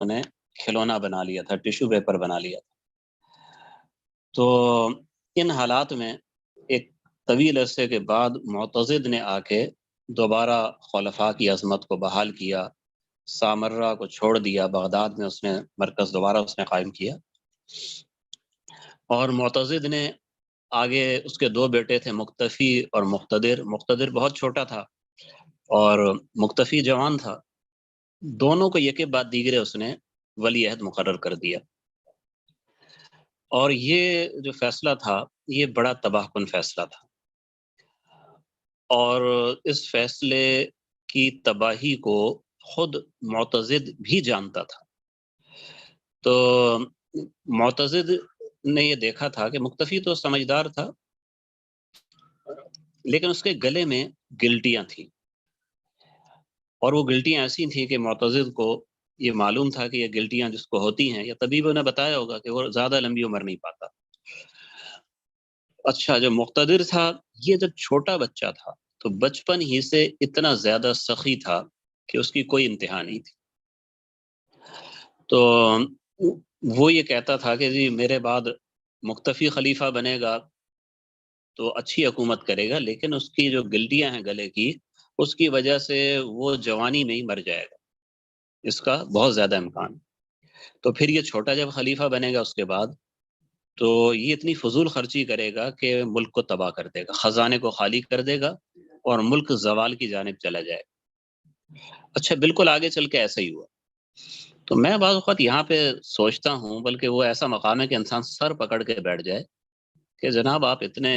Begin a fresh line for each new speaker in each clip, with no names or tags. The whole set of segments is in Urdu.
نے کھلونا بنا لیا تھا، ٹیشو پیپر بنا لیا تھا۔ تو ان حالات میں ایک طویل عرصے کے بعد معتضد نے آ کے دوبارہ خلفاء کی عظمت کو بحال کیا، سامرہ کو چھوڑ دیا، بغداد میں اس نے مرکز دوبارہ اس نے قائم کیا، اور معتضد نے آگے اس کے دو بیٹے تھے، مقتفی اور مقتدر۔ مقتدر بہت چھوٹا تھا اور مقتفی جوان تھا، دونوں کو یکے بعد دیگرے اس نے ولی عہد مقرر کر دیا۔ اور یہ جو فیصلہ تھا یہ بڑا تباہ کن فیصلہ تھا، اور اس فیصلے کی تباہی کو خود معتضد بھی جانتا تھا۔ تو معتضد نے یہ دیکھا تھا کہ مقتفی تو سمجھدار تھا، لیکن اس کے گلے میں گلٹیاں تھیں، اور وہ گلٹیاں ایسی تھیں کہ معتضد کو یہ معلوم تھا کہ یہ گلٹیاں جس کو ہوتی ہیں، یا طبیبوں نے بتایا ہوگا کہ وہ زیادہ لمبی عمر نہیں پاتا۔ اچھا، جو مقتدر تھا یہ جب چھوٹا بچہ تھا تو بچپن ہی سے اتنا زیادہ سخی تھا کہ اس کی کوئی انتہا نہیں تھی۔ تو وہ یہ کہتا تھا کہ جی میرے بعد مقتفی خلیفہ بنے گا تو اچھی حکومت کرے گا، لیکن اس کی جو گلٹیاں ہیں گلے کی، اس کی وجہ سے وہ جوانی میں ہی مر جائے گا، اس کا بہت زیادہ امکان ہے۔ تو پھر یہ چھوٹا جب خلیفہ بنے گا اس کے بعد تو یہ اتنی فضول خرچی کرے گا کہ ملک کو تباہ کر دے گا، خزانے کو خالی کر دے گا اور ملک زوال کی جانب چلا جائے گا۔ اچھا، بالکل آگے چل کے ایسا ہی ہوا۔ تو میں بعض اوقات یہاں پہ سوچتا ہوں، بلکہ وہ ایسا مقام ہے کہ انسان سر پکڑ کے بیٹھ جائے کہ جناب آپ اتنے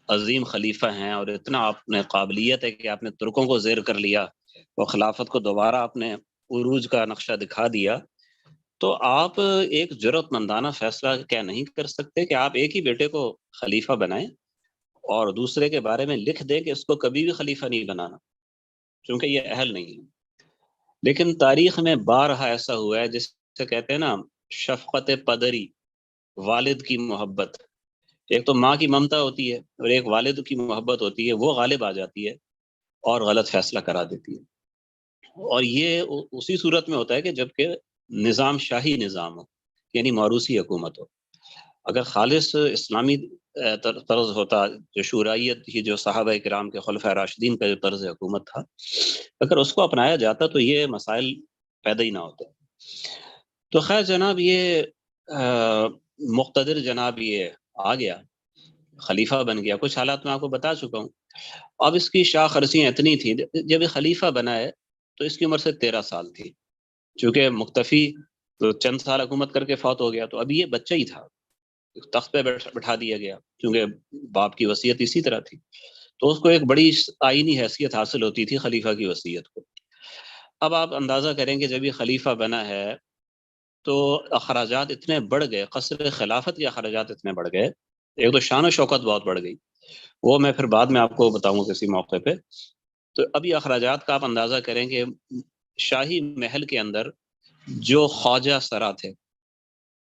عظیم خلیفہ ہیں اور اتنا آپ نے قابلیت ہے کہ آپ نے ترکوں کو زیر کر لیا اور خلافت کو دوبارہ آپ نے عروج کا نقشہ دکھا دیا، تو آپ ایک جرأت مندانہ فیصلہ کیا نہیں کر سکتے کہ آپ ایک ہی بیٹے کو خلیفہ بنائیں اور دوسرے کے بارے میں لکھ دیں کہ اس کو کبھی بھی خلیفہ نہیں بنانا کیونکہ یہ اہل نہیں ہے؟ لیکن تاریخ میں بارہا ایسا ہوا ہے، جس سے کہتے ہیں نا شفقت پدری، والد کی محبت، ایک تو ماں کی ممتا ہوتی ہے اور ایک والد کی محبت ہوتی ہے، وہ غالب آ جاتی ہے اور غلط فیصلہ کرا دیتی ہے۔ اور یہ اسی صورت میں ہوتا ہے کہ جبکہ نظام شاہی نظام ہو، یعنی موروثی حکومت ہو۔ اگر خالص اسلامی طرز ہوتا، جو شورائیت تھی، جو صحابہ کرام کے خلفۂ راشدین کا جو طرز حکومت تھا، اگر اس کو اپنایا جاتا تو یہ مسائل پیدا ہی نہ ہوتے۔ تو خیر جناب، یہ مقتدر جناب یہ آ گیا، خلیفہ بن گیا۔ کچھ حالات میں آپ کو بتا چکا ہوں۔ اب اس کی شاہ خرچیاں اتنی تھیں، جب یہ خلیفہ بنا ہے تو اس کی عمر سے 13 سال تھی، چونکہ مقتفی تو چند سال حکومت کر کے فوت ہو گیا، تو اب یہ بچہ ہی تھا، تخت پہ بٹھا دیا گیا، کیونکہ باپ کی وصیت اسی طرح تھی، تو اس کو ایک بڑی آئینی حیثیت حاصل ہوتی تھی خلیفہ کی وصیت کو۔ اب آپ اندازہ کریں کہ جب یہ خلیفہ بنا ہے تو اخراجات اتنے بڑھ گئے، قصر خلافت کے اخراجات اتنے بڑھ گئے، ایک تو شان و شوکت بہت بڑھ گئی، وہ میں پھر بعد میں آپ کو بتاؤں گا کسی موقع پہ۔ تو ابھی اخراجات کا آپ اندازہ کریں کہ شاہی محل کے اندر جو خواجہ سرا تھے،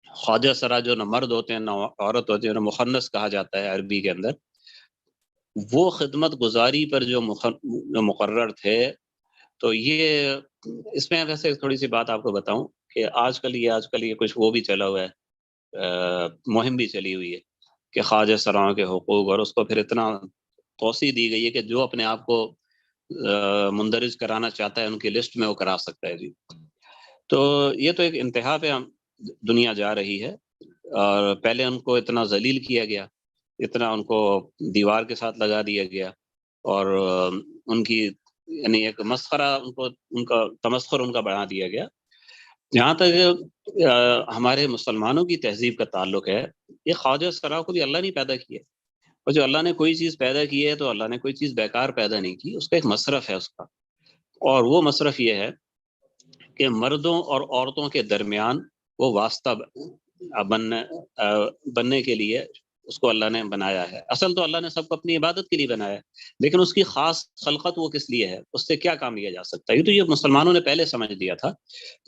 خواجہ سرا جو نہ مرد ہوتے ہیں نہ عورت ہوتے ہیں، نہ مخنث کہا جاتا ہے عربی کے اندر، وہ خدمت گزاری پر جو مقرر تھے، تو یہ اس میں ویسے تھوڑی سی بات آپ کو بتاؤں کہ آج کل یہ کچھ وہ بھی چلا ہوا ہے، مہم بھی چلی ہوئی ہے کہ خواجہ سراؤں کے حقوق، اور اس کو پھر اتنا توسیع دی گئی ہے کہ جو اپنے آپ کو مندرج کرانا چاہتا ہے ان کی لسٹ میں وہ کرا سکتا ہے جی۔ تو یہ تو ایک انتہا پہ دنیا جا رہی ہے، اور پہلے ان کو اتنا ذلیل کیا گیا، اتنا ان کو دیوار کے ساتھ لگا دیا گیا، اور ان کی یعنی ایک مسخرہ ان کا تمسخر ان کا بنا دیا گیا۔ جہاں تک ہمارے مسلمانوں کی تہذیب کا تعلق ہے، یہ خواجہ سرا کو بھی اللہ نے پیدا کیا، اور جو اللہ نے کوئی چیز پیدا کی ہے تو اللہ نے کوئی چیز بیکار پیدا نہیں کی، اس کا ایک مصرف ہے اس کا، اور وہ مصرف یہ ہے کہ مردوں اور عورتوں کے درمیان وہ واسطہ بننے کے لیے اس کو اللہ نے بنایا ہے۔ اصل تو اللہ نے سب کو اپنی عبادت کے لیے بنایا ہے، لیکن اس کی خاص خلقت وہ کس لیے ہے، اس سے کیا کام لیا جا سکتا ہے، یہ تو یہ مسلمانوں نے پہلے سمجھ لیا تھا۔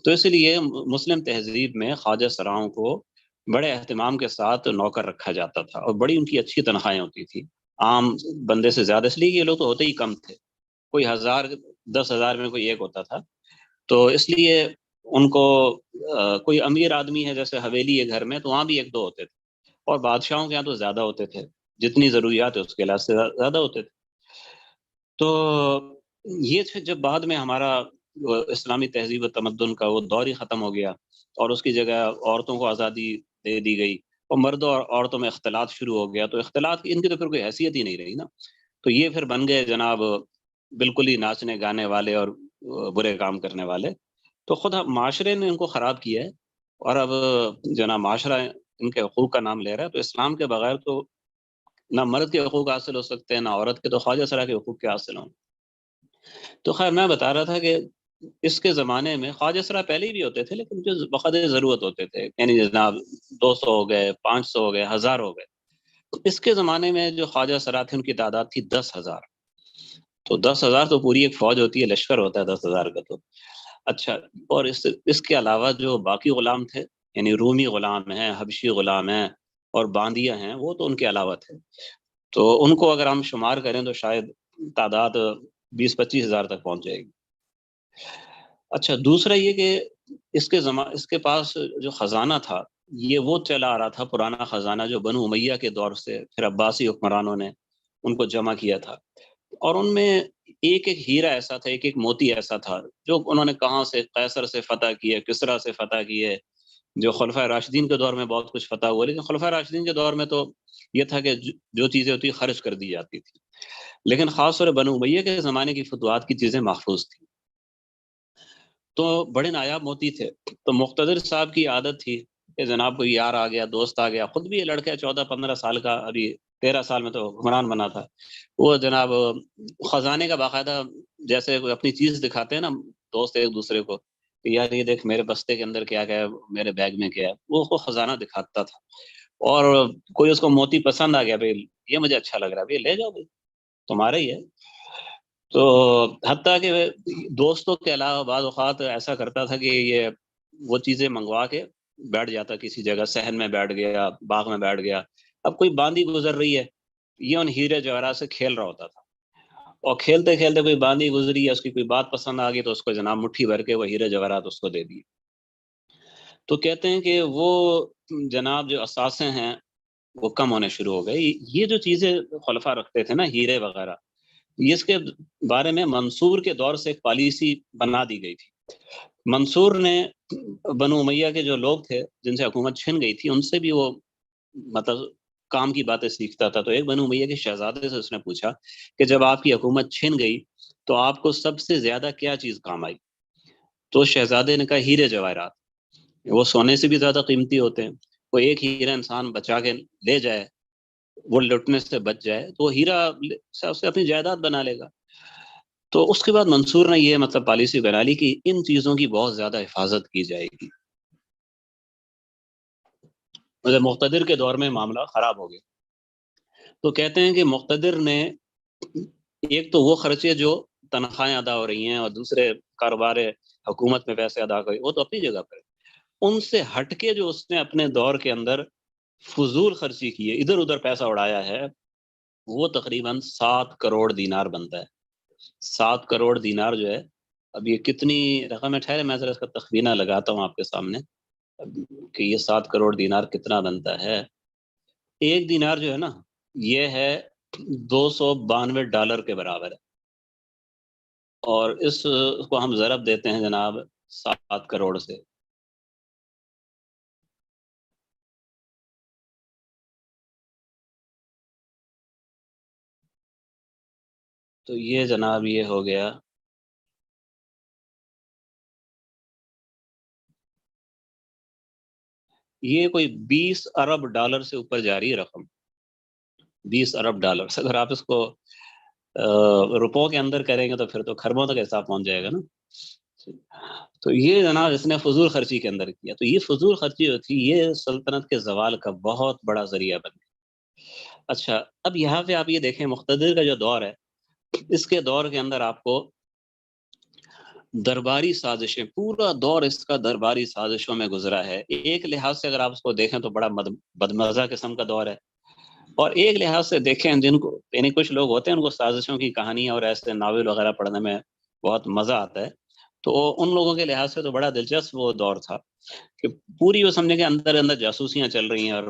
تو اس لیے مسلم تہذیب میں خواجہ سراؤں کو بڑے اہتمام کے ساتھ نوکر رکھا جاتا تھا، اور بڑی ان کی اچھی تنخواہیں ہوتی تھی، عام بندے سے زیادہ، اس لیے یہ لوگ تو ہوتے ہی کم تھے، کوئی 1000 10,000 میں کوئی ایک ہوتا تھا۔ تو اس لیے ان کو کوئی امیر آدمی ہے جیسے حویلی ہے گھر میں، تو وہاں بھی ایک دو ہوتے تھے، اور بادشاہوں کے یہاں تو زیادہ ہوتے تھے، جتنی ضروریات ہے اس کے لحاظ سے زیادہ ہوتے تھے۔ تو یہ تھے جب بعد میں ہمارا اسلامی تہذیب و تمدن کا وہ دور ہی ختم ہو گیا، اور اس کی جگہ عورتوں کو آزادی دے دی گئی، اور مردوں اور عورتوں میں اختلاط شروع ہو گیا، تو اختلاط ان کی تو پھر کوئی حیثیت ہی نہیں رہی نا۔ تو یہ پھر بن گئے جناب بالکل ہی ناچنے گانے والے اور برے کام کرنے والے۔ تو خود معاشرے نے ان کو خراب کیا ہے، اور اب جناب معاشرہ ان کے حقوق کا نام لے رہا ہے، تو اسلام کے بغیر تو نہ مرد کے حقوق حاصل ہو سکتے ہیں، نہ عورت کے، تو خواجہ سرا کے حقوق کے حاصل ہوں۔ تو خیر میں بتا رہا تھا کہ اس کے زمانے میں خواجہ سرا پہلے بھی ہوتے تھے، لیکن جو بقدر ضرورت ہوتے تھے، یعنی جناب 200 ہو گئے، 500 ہو گئے، 1000 ہو گئے۔ اس کے زمانے میں جو خواجہ سرا تھے ان کی تعداد تھی 10,000۔ تو 10,000 تو پوری ایک فوج ہوتی ہے، لشکر ہوتا ہے 10,000 کا تو۔ اچھا، اور اس کے علاوہ جو باقی غلام تھے، یعنی رومی غلام ہیں، حبشی غلام ہیں، اور باندیا ہیں، وہ تو ان کے علاوہ تھے۔ تو ان کو اگر ہم شمار کریں تو شاید تعداد 20-25 ہزار تک پہنچ جائے گی۔ اچھا، دوسرا یہ کہ اس کے پاس جو خزانہ تھا، یہ وہ چلا آ رہا تھا پرانا خزانہ جو بنو امیہ کے دور سے پھر عباسی حکمرانوں نے ان کو جمع کیا تھا، اور ان میں ایک ایک ہیرا ایسا تھا، ایک ایک موتی ایسا تھا جو انہوں نے کہاں سے، قیصر سے فتح کیے، کسریٰ سے فتح کیے، جو خلفۂ راشدین کے دور میں بہت کچھ فتح ہوا، لیکن خلفۂ راشدین کے دور میں تو یہ تھا کہ جو چیزیں ہوتی خرچ کر دی جاتی تھی، لیکن خاص طور بنو امیہ کے زمانے کی فتوحات کی چیزیں محفوظ تھیں، تو بڑے نایاب موتی تھے۔ تو مقتدر صاحب کی عادت تھی کہ جناب کوئی یار آ گیا، دوست آ گیا، خود بھی یہ لڑکا 14-15 سال کا، ابھی 13 سال میں تو حکمران بنا تھا، وہ جناب خزانے کا باقاعدہ جیسے کوئی اپنی چیز دکھاتے ہیں نا دوست ایک دوسرے کو کہ یار یہ دیکھ میرے بستے کے اندر کیا ہے، میرے بیگ میں کیا ہے، وہ خزانہ دکھاتا تھا، اور کوئی اس کو موتی پسند آ گیا، بھائی یہ مجھے اچھا لگ رہا ہے، بھائی لے جاؤ، بھائی تمہارا ہی ہے۔ تو حتیٰ کہ دوستوں کے علاوہ بعض اوقات ایسا کرتا تھا کہ یہ وہ چیزیں منگوا کے بیٹھ جاتا کسی جگہ، صحن میں بیٹھ گیا، باغ میں بیٹھ گیا، اب کوئی باندی گزر رہی ہے، یہ ان ہیرے جواہرات سے کھیل رہا ہوتا تھا، اور کھیلتے کھیلتے کوئی باندی گزری ہے، اس کی کوئی بات پسند آ گئی تو اس کو جناب مٹھی بھر کے وہ ہیرے جواہرات اس کو دے دی۔ تو کہتے ہیں کہ وہ جناب جو اثاثے ہیں وہ کم ہونے شروع ہو گئے۔ یہ جو چیزیں خلفاء رکھتے تھے نا، ہیرے وغیرہ، یہ اس کے بارے میں منصور کے دور سے ایک پالیسی بنا دی گئی تھی۔ منصور نے بنو امیہ کے جو لوگ تھے جن سے حکومت چھن گئی تھی، ان سے بھی وہ مطلب کام کی باتیں سیکھتا تھا۔ تو ایک بنو امیہ کے شہزادے سے اس نے پوچھا کہ جب آپ کی حکومت چھن گئی تو آپ کو سب سے زیادہ کیا چیز کام آئی؟ تو شہزادے نے کہا ہیرے جواہرات، وہ سونے سے بھی زیادہ قیمتی ہوتے ہیں، وہ ایک ہیرا انسان بچا کے لے جائے، وہ لٹنے سے بچ جائے تو وہ ہیرا سے اسے اپنی جائیداد بنا لے گا۔ تو اس کے بعد منصور نے یہ مطلب پالیسی بنا لی کہ ان چیزوں کی بہت زیادہ حفاظت کی جائے گی۔ مطلب مقتدر کے دور میں معاملہ خراب ہو گیا۔ تو کہتے ہیں کہ مقتدر نے ایک تو وہ خرچے جو تنخواہیں ادا ہو رہی ہیں اور دوسرے کاروبار حکومت میں پیسے ادا کر، وہ تو اپنی جگہ پر ہے، ان سے ہٹ کے جو اس نے اپنے دور کے اندر فضول خرچی کی ہے، ادھر ادھر پیسہ اڑایا ہے، وہ تقریباً 7 کروڑ دینار بنتا ہے۔ 7 کروڑ دینار جو ہے، اب یہ کتنی رقم ہے، ٹھہرے میں ذرا اس کا تخمینہ لگاتا ہوں آپ کے سامنے کہ یہ 7 کروڑ دینار کتنا بنتا ہے۔ ایک دینار جو ہے نا، یہ ہے $292 کے برابر ہے، اور اس کو ہم ضرب دیتے ہیں جناب 7 کروڑ سے، تو یہ جناب یہ ہو گیا یہ کوئی $20 ارب سے اوپر جا رہی ہے رقم۔ $20 ارب، اگر آپ اس کو روپوں کے اندر کریں گے تو پھر تو خربوں تک حساب پہنچ جائے گا نا۔ تو یہ جناب اس نے فضول خرچی کے اندر کیا، تو یہ فضول خرچی جو تھی یہ سلطنت کے زوال کا بہت بڑا ذریعہ بن گئی۔ اچھا، اب یہاں پہ آپ یہ دیکھیں مقتدر کا جو دور ہے، اس کے دور کے اندر آپ کو درباری سازشیں، پورا دور اس کا درباری سازشوں میں گزرا ہے۔ ایک لحاظ سے اگر آپ اس کو دیکھیں تو بڑا بدمزہ قسم کا دور ہے، اور ایک لحاظ سے دیکھیں جن کو، یعنی کچھ لوگ ہوتے ہیں ان کو سازشوں کی کہانیاں اور ایسے ناول وغیرہ پڑھنے میں بہت مزہ آتا ہے، تو ان لوگوں کے لحاظ سے تو بڑا دلچسپ وہ دور تھا کہ پوری وہ سمجھے کہ اندر اندر جاسوسیاں چل رہی ہیں اور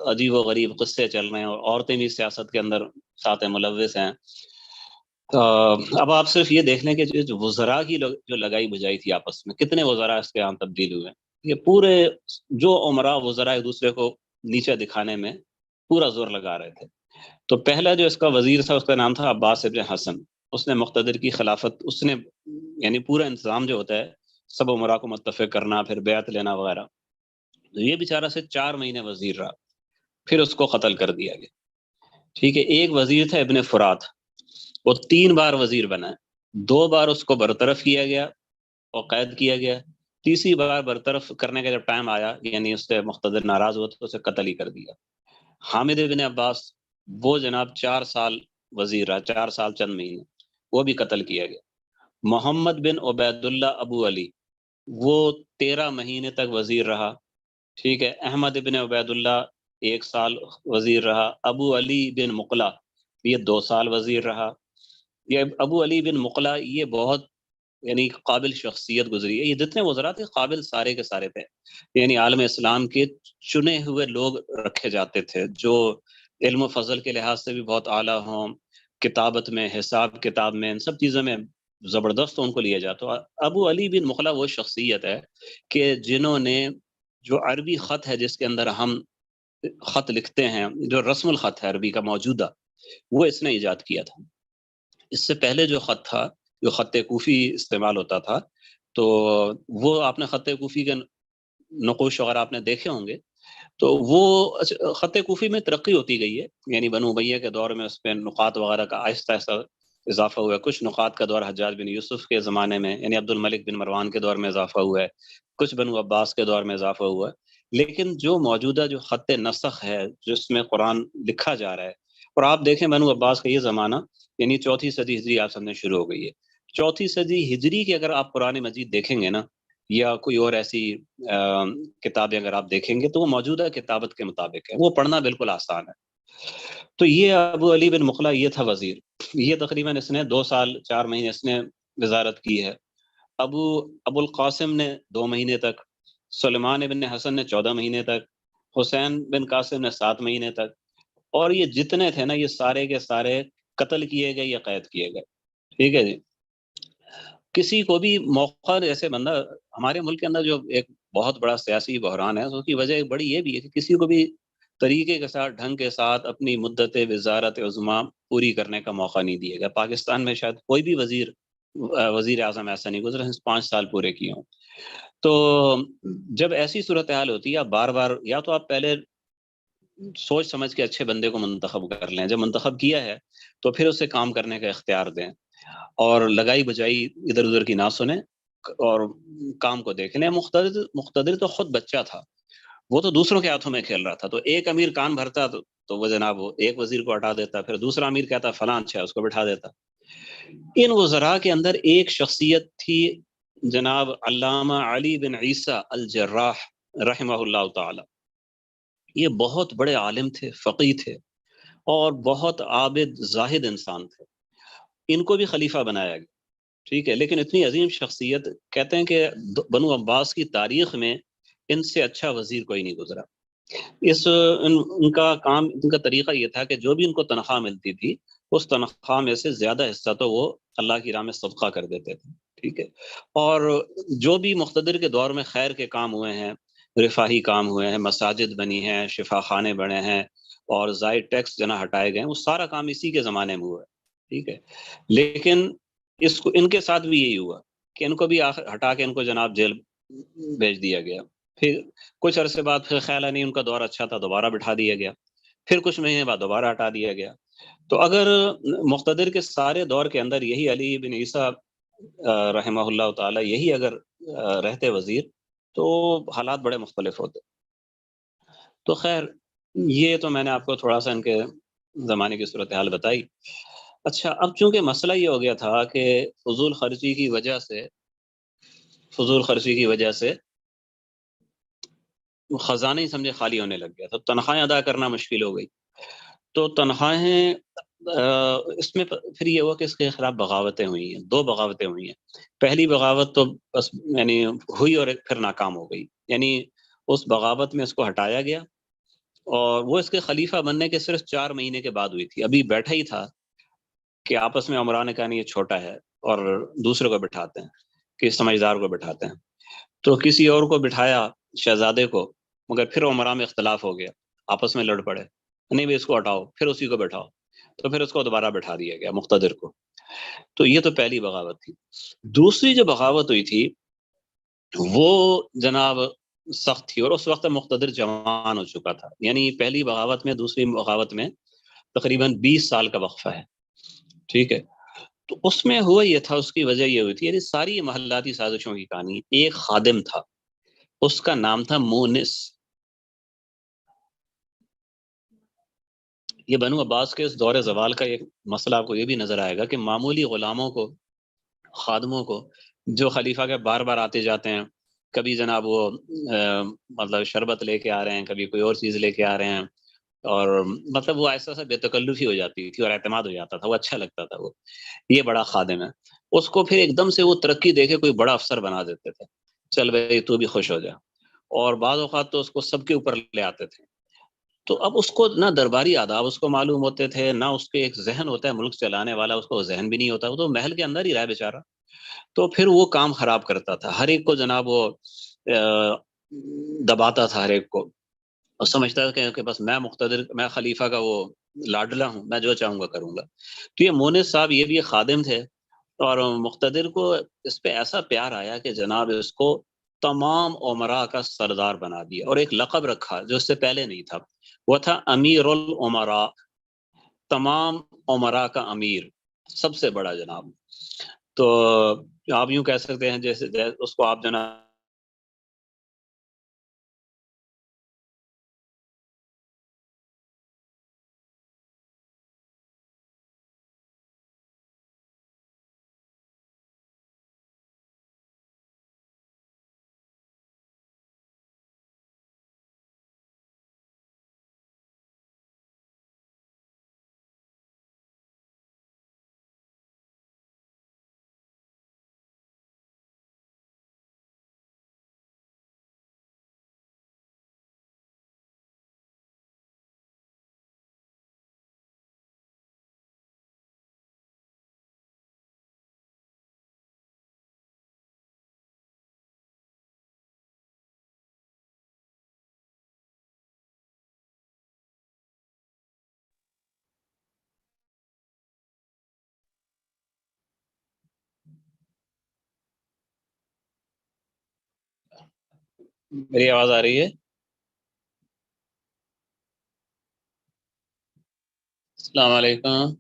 عجیب و غریب قصے چل رہے ہیں اور عورتیں بھی سیاست کے اندر ساتھ ملوث ہیں۔ اب آپ صرف یہ دیکھ لیں کہ جو وزراء کی جو لگائی بجائی تھی آپس میں، کتنے وزراء اس کے یہاں تبدیل ہوئے، یہ پورے جو عمرا وزراء ایک دوسرے کو نیچے دکھانے میں پورا زور لگا رہے تھے۔ تو پہلا جو اس کا وزیر تھا اس کا نام تھا عباس ابن حسن، اس نے مقتدر کی خلافت، اس نے یعنی پورا انتظام جو ہوتا ہے سب عمرا کو متفق کرنا، پھر بیعت لینا وغیرہ، تو یہ بیچارہ سے 4 مہینے وزیر رہا، پھر اس کو قتل کر دیا گیا۔ ٹھیک ہے، ایک وزیر تھا ابن فرات، وہ 3 بار وزیر بنا ہے، 2 بار اس کو برطرف کیا گیا اور قید کیا گیا، تیسری بار برطرف کرنے کا جب ٹائم آیا یعنی اس سے مقتدر ناراض ہوا تو اسے قتل ہی کر دیا۔ حامد ابن عباس، وہ جناب 4 سال وزیر رہا، 4 سال چند مہینے، وہ بھی قتل کیا گیا۔ محمد بن عبید اللہ ابو علی، وہ 13 مہینے تک وزیر رہا۔ ٹھیک ہے، احمد ابن عبید اللہ 1 سال وزیر رہا۔ ابو علی بن مقلا، یہ 2 سال وزیر رہا۔ یہ ابو علی بن مقلا یہ بہت یعنی قابل شخصیت گزری ہے۔ یہ جتنے وزراء تھے قابل سارے کے سارے تھے، یعنی عالم اسلام کے چنے ہوئے لوگ رکھے جاتے تھے جو علم و فضل کے لحاظ سے بھی بہت اعلیٰ ہوں، کتابت میں، حساب کتاب میں، ان سب چیزوں میں زبردست ان کو لیا جاتا۔ ابو علی بن مخلا وہ شخصیت ہے کہ جنہوں نے جو عربی خط ہے جس کے اندر ہم خط لکھتے ہیں، جو رسم الخط ہے عربی کا موجودہ، وہ اس نے ایجاد کیا تھا۔ اس سے پہلے جو خط تھا، جو خط کوفی استعمال ہوتا تھا، تو وہ آپ نے خط کوفی کے نقوش وغیرہ آپ نے دیکھے ہوں گے، تو وہ خط کوفی میں ترقی ہوتی گئی ہے، یعنی بنو امیہ کے دور میں اس پہ نقاط وغیرہ کا آہستہ آہستہ اضافہ ہوا ہے۔ کچھ نقاط کا دور حجاج بن یوسف کے زمانے میں یعنی عبد الملک بن مروان کے دور میں اضافہ ہوا ہے، کچھ بنو عباس کے دور میں اضافہ ہوا ہے، لیکن جو موجودہ جو خط نسخ ہے جس میں قرآن لکھا جا رہا ہے، اور آپ دیکھیں بنو عباس کا یہ زمانہ یعنی 4 صدی ہجری آپ سمجھنے شروع ہو گئی ہے۔ 4 صدی ہجری کی اگر آپ قرآن مجید دیکھیں گے نا، یا کوئی اور ایسی کتابیں اگر آپ دیکھیں گے تو وہ موجودہ کتابت کے مطابق ہے، وہ پڑھنا بالکل آسان ہے۔ تو یہ ابو علی بن مخلا یہ تھا وزیر، یہ تقریباً اس نے 2 سال 4 مہینے اس نے وزارت کی ہے۔ ابو القاسم نے 2 مہینے تک، سلیمان بن حسن نے 14 مہینے تک، حسین بن قاسم نے 7 مہینے تک، اور یہ جتنے تھے نا یہ سارے کے سارے قتل کیے گئے یا قید کیے گئے۔ ٹھیک ہے جی، کسی کو بھی موقع، جیسے بندہ ہمارے ملک کے اندر جو ایک بہت بڑا سیاسی بحران ہے اس کی وجہ ایک بڑی یہ بھی ہے کہ کسی کو بھی طریقے کے ساتھ، ڈھنگ کے ساتھ اپنی مدت وزارت عظمیٰ پوری کرنے کا موقع نہیں دیا گیا۔ پاکستان میں شاید کوئی بھی وزیر اعظم ایسا نہیں گزرا 5 سال پورے کیے ہوں۔ تو جب ایسی صورتحال ہوتی ہے، بار بار یا تو آپ پہلے سوچ سمجھ کے اچھے بندے کو منتخب کر لیں، جب منتخب کیا ہے تو پھر اسے کام کرنے کا اختیار دیں، اور لگائی بجائی ادھر ادھر کی نہ سنیں اور کام کو دیکھ لیں۔ مقتدر تو خود بچہ تھا، وہ تو دوسروں کے ہاتھوں میں کھیل رہا تھا، تو ایک امیر کان بھرتا تو وہ جناب وہ ایک وزیر کو ہٹا دیتا، پھر دوسرا امیر کہتا فلاں اچھا ہے اس کو بٹھا دیتا۔ ان وزراء کے اندر ایک شخصیت تھی جناب علامہ علی بن عیسیٰ الجراح رحمہ اللہ تعالی۔ یہ بہت بڑے عالم تھے، فقیہ تھے، اور بہت عابد زاہد انسان تھے۔ ان کو بھی خلیفہ بنایا گیا، ٹھیک ہے، لیکن اتنی عظیم شخصیت، کہتے ہیں کہ بنو عباس کی تاریخ میں ان سے اچھا وزیر کوئی نہیں گزرا۔ ان کا کام، ان کا طریقہ یہ تھا کہ جو بھی ان کو تنخواہ ملتی تھی اس تنخواہ میں سے زیادہ حصہ تو وہ اللہ کی راہ میں صدقہ کر دیتے تھے، ٹھیک ہے، اور جو بھی مقتدر کے دور میں خیر کے کام ہوئے ہیں، رفاہی کام ہوئے ہیں، مساجد بنی ہیں، شفا خانے بنے ہیں، اور زائد ٹیکس جنا ہٹائے گئے، وہ سارا کام اسی کے زمانے میں ہوا ہے، ٹھیک ہے، لیکن ان کے ساتھ بھی یہی ہوا کہ ان کو بھی ہٹا کے ان کو جناب جیل بھیج دیا گیا۔ پھر کچھ عرصے بعد پھر خیال نہیں ان کا دور اچھا تھا، دوبارہ بٹھا دیا گیا، پھر کچھ مہینے بعد دوبارہ ہٹا دیا گیا۔ تو اگر مقتدر کے سارے دور کے اندر یہی علی بن عیسیٰ رحمہ اللہ تعالی یہی اگر رہتے وزیر تو حالات بڑے مختلف ہوتے۔ تو خیر، یہ تو میں نے آپ کو تھوڑا سا ان کے زمانے کی صورتحال بتائی۔ اچھا، اب چونکہ مسئلہ یہ ہو گیا تھا کہ فضول خرچی کی وجہ سے خزانہ ہی سمجھے خالی ہونے لگ گیا، تو تنخواہیں ادا کرنا مشکل ہو گئی، تو تنخواہیں اس میں پھر یہ ہوا کہ اس کے خلاف بغاوتیں ہوئی ہیں، 2 بغاوتیں ہوئی ہیں۔ پہلی بغاوت تو بس یعنی ہوئی اور پھر ناکام ہو گئی، یعنی اس بغاوت میں اس کو ہٹایا گیا، اور وہ اس کے خلیفہ بننے کے صرف 4 مہینے کے بعد ہوئی تھی۔ ابھی بیٹھا ہی تھا کہ آپس میں عمرا نے کہا نہیں یہ چھوٹا ہے، اور دوسرے کو بٹھاتے ہیں، کہ سمجھدار کو بٹھاتے ہیں، تو کسی اور کو بٹھایا، شہزادے کو، مگر پھر عمرا میں اختلاف ہو گیا، آپس میں لڑ پڑے، نہیں بھائی اس کو ہٹاؤ، پھر اسی کو بٹھاؤ، تو پھر اس کو دوبارہ بٹھا دیا گیا مقتدر کو۔ تو یہ تو پہلی بغاوت تھی۔ دوسری جو بغاوت ہوئی تھی وہ جناب سخت تھی، اور اس وقت مقتدر جوان ہو چکا تھا، یعنی پہلی بغاوت میں دوسری بغاوت میں تقریباً 20 سال کا وقفہ ہے، ٹھیک ہے۔ تو اس میں ہوا یہ تھا، اس کی وجہ یہ ہوئی تھی، یعنی ساری محلاتی سازشوں کی کہانی، ایک خادم تھا، اس کا نام تھا مونس۔ یہ بنو عباس کے اس دور زوال کا ایک مسئلہ آپ کو یہ بھی نظر آئے گا کہ معمولی غلاموں کو، خادموں کو، جو خلیفہ کے بار بار آتے جاتے ہیں، کبھی جناب وہ مطلب شربت لے کے آ رہے ہیں، کبھی کوئی اور چیز لے کے آ رہے ہیں، اور مطلب وہ ایسا سا بے تکلفی ہو جاتی تھی اور اعتماد ہو جاتا تھا، وہ اچھا لگتا تھا، وہ یہ بڑا خادم ہے۔ اس کو پھر ایک دم سے وہ ترقی دے کے کوئی بڑا افسر بنا دیتے تھے، چل بھائی تو بھی خوش ہو جا، اور بعض اوقات تو اس کو سب کے اوپر لے آتے تھے۔ تو اب اس کو نہ درباری آداب اس کو معلوم ہوتے تھے، نہ اس کے ایک ذہن ہوتا ہے ملک چلانے والا، اس کو ذہن بھی نہیں ہوتا، وہ تو محل کے اندر ہی رہا ہے بیچارہ۔ تو پھر وہ کام خراب کرتا تھا، ہر ایک کو جناب وہ دباتا تھا، ہر ایک کو، اور سمجھتا تھا کہ بس میں مقتدر، میں خلیفہ کا وہ لاڈلا ہوں، میں جو چاہوں گا کروں گا۔ تو یہ مونس صاحب یہ بھی ایک خادم تھے، اور مقتدر کو اس پہ ایسا پیار آیا کہ جناب اس کو تمام عمراء کا سردار بنا دیا، اور ایک لقب رکھا جو اس سے پہلے نہیں تھا، وہ تھا امیر العمراء، تمام عمراء کا امیر، سب سے بڑا جناب۔ تو آپ یوں کہہ سکتے ہیں جیسے اس کو آپ جناب میری آواز آ رہی ہے؟ السلام علیکم،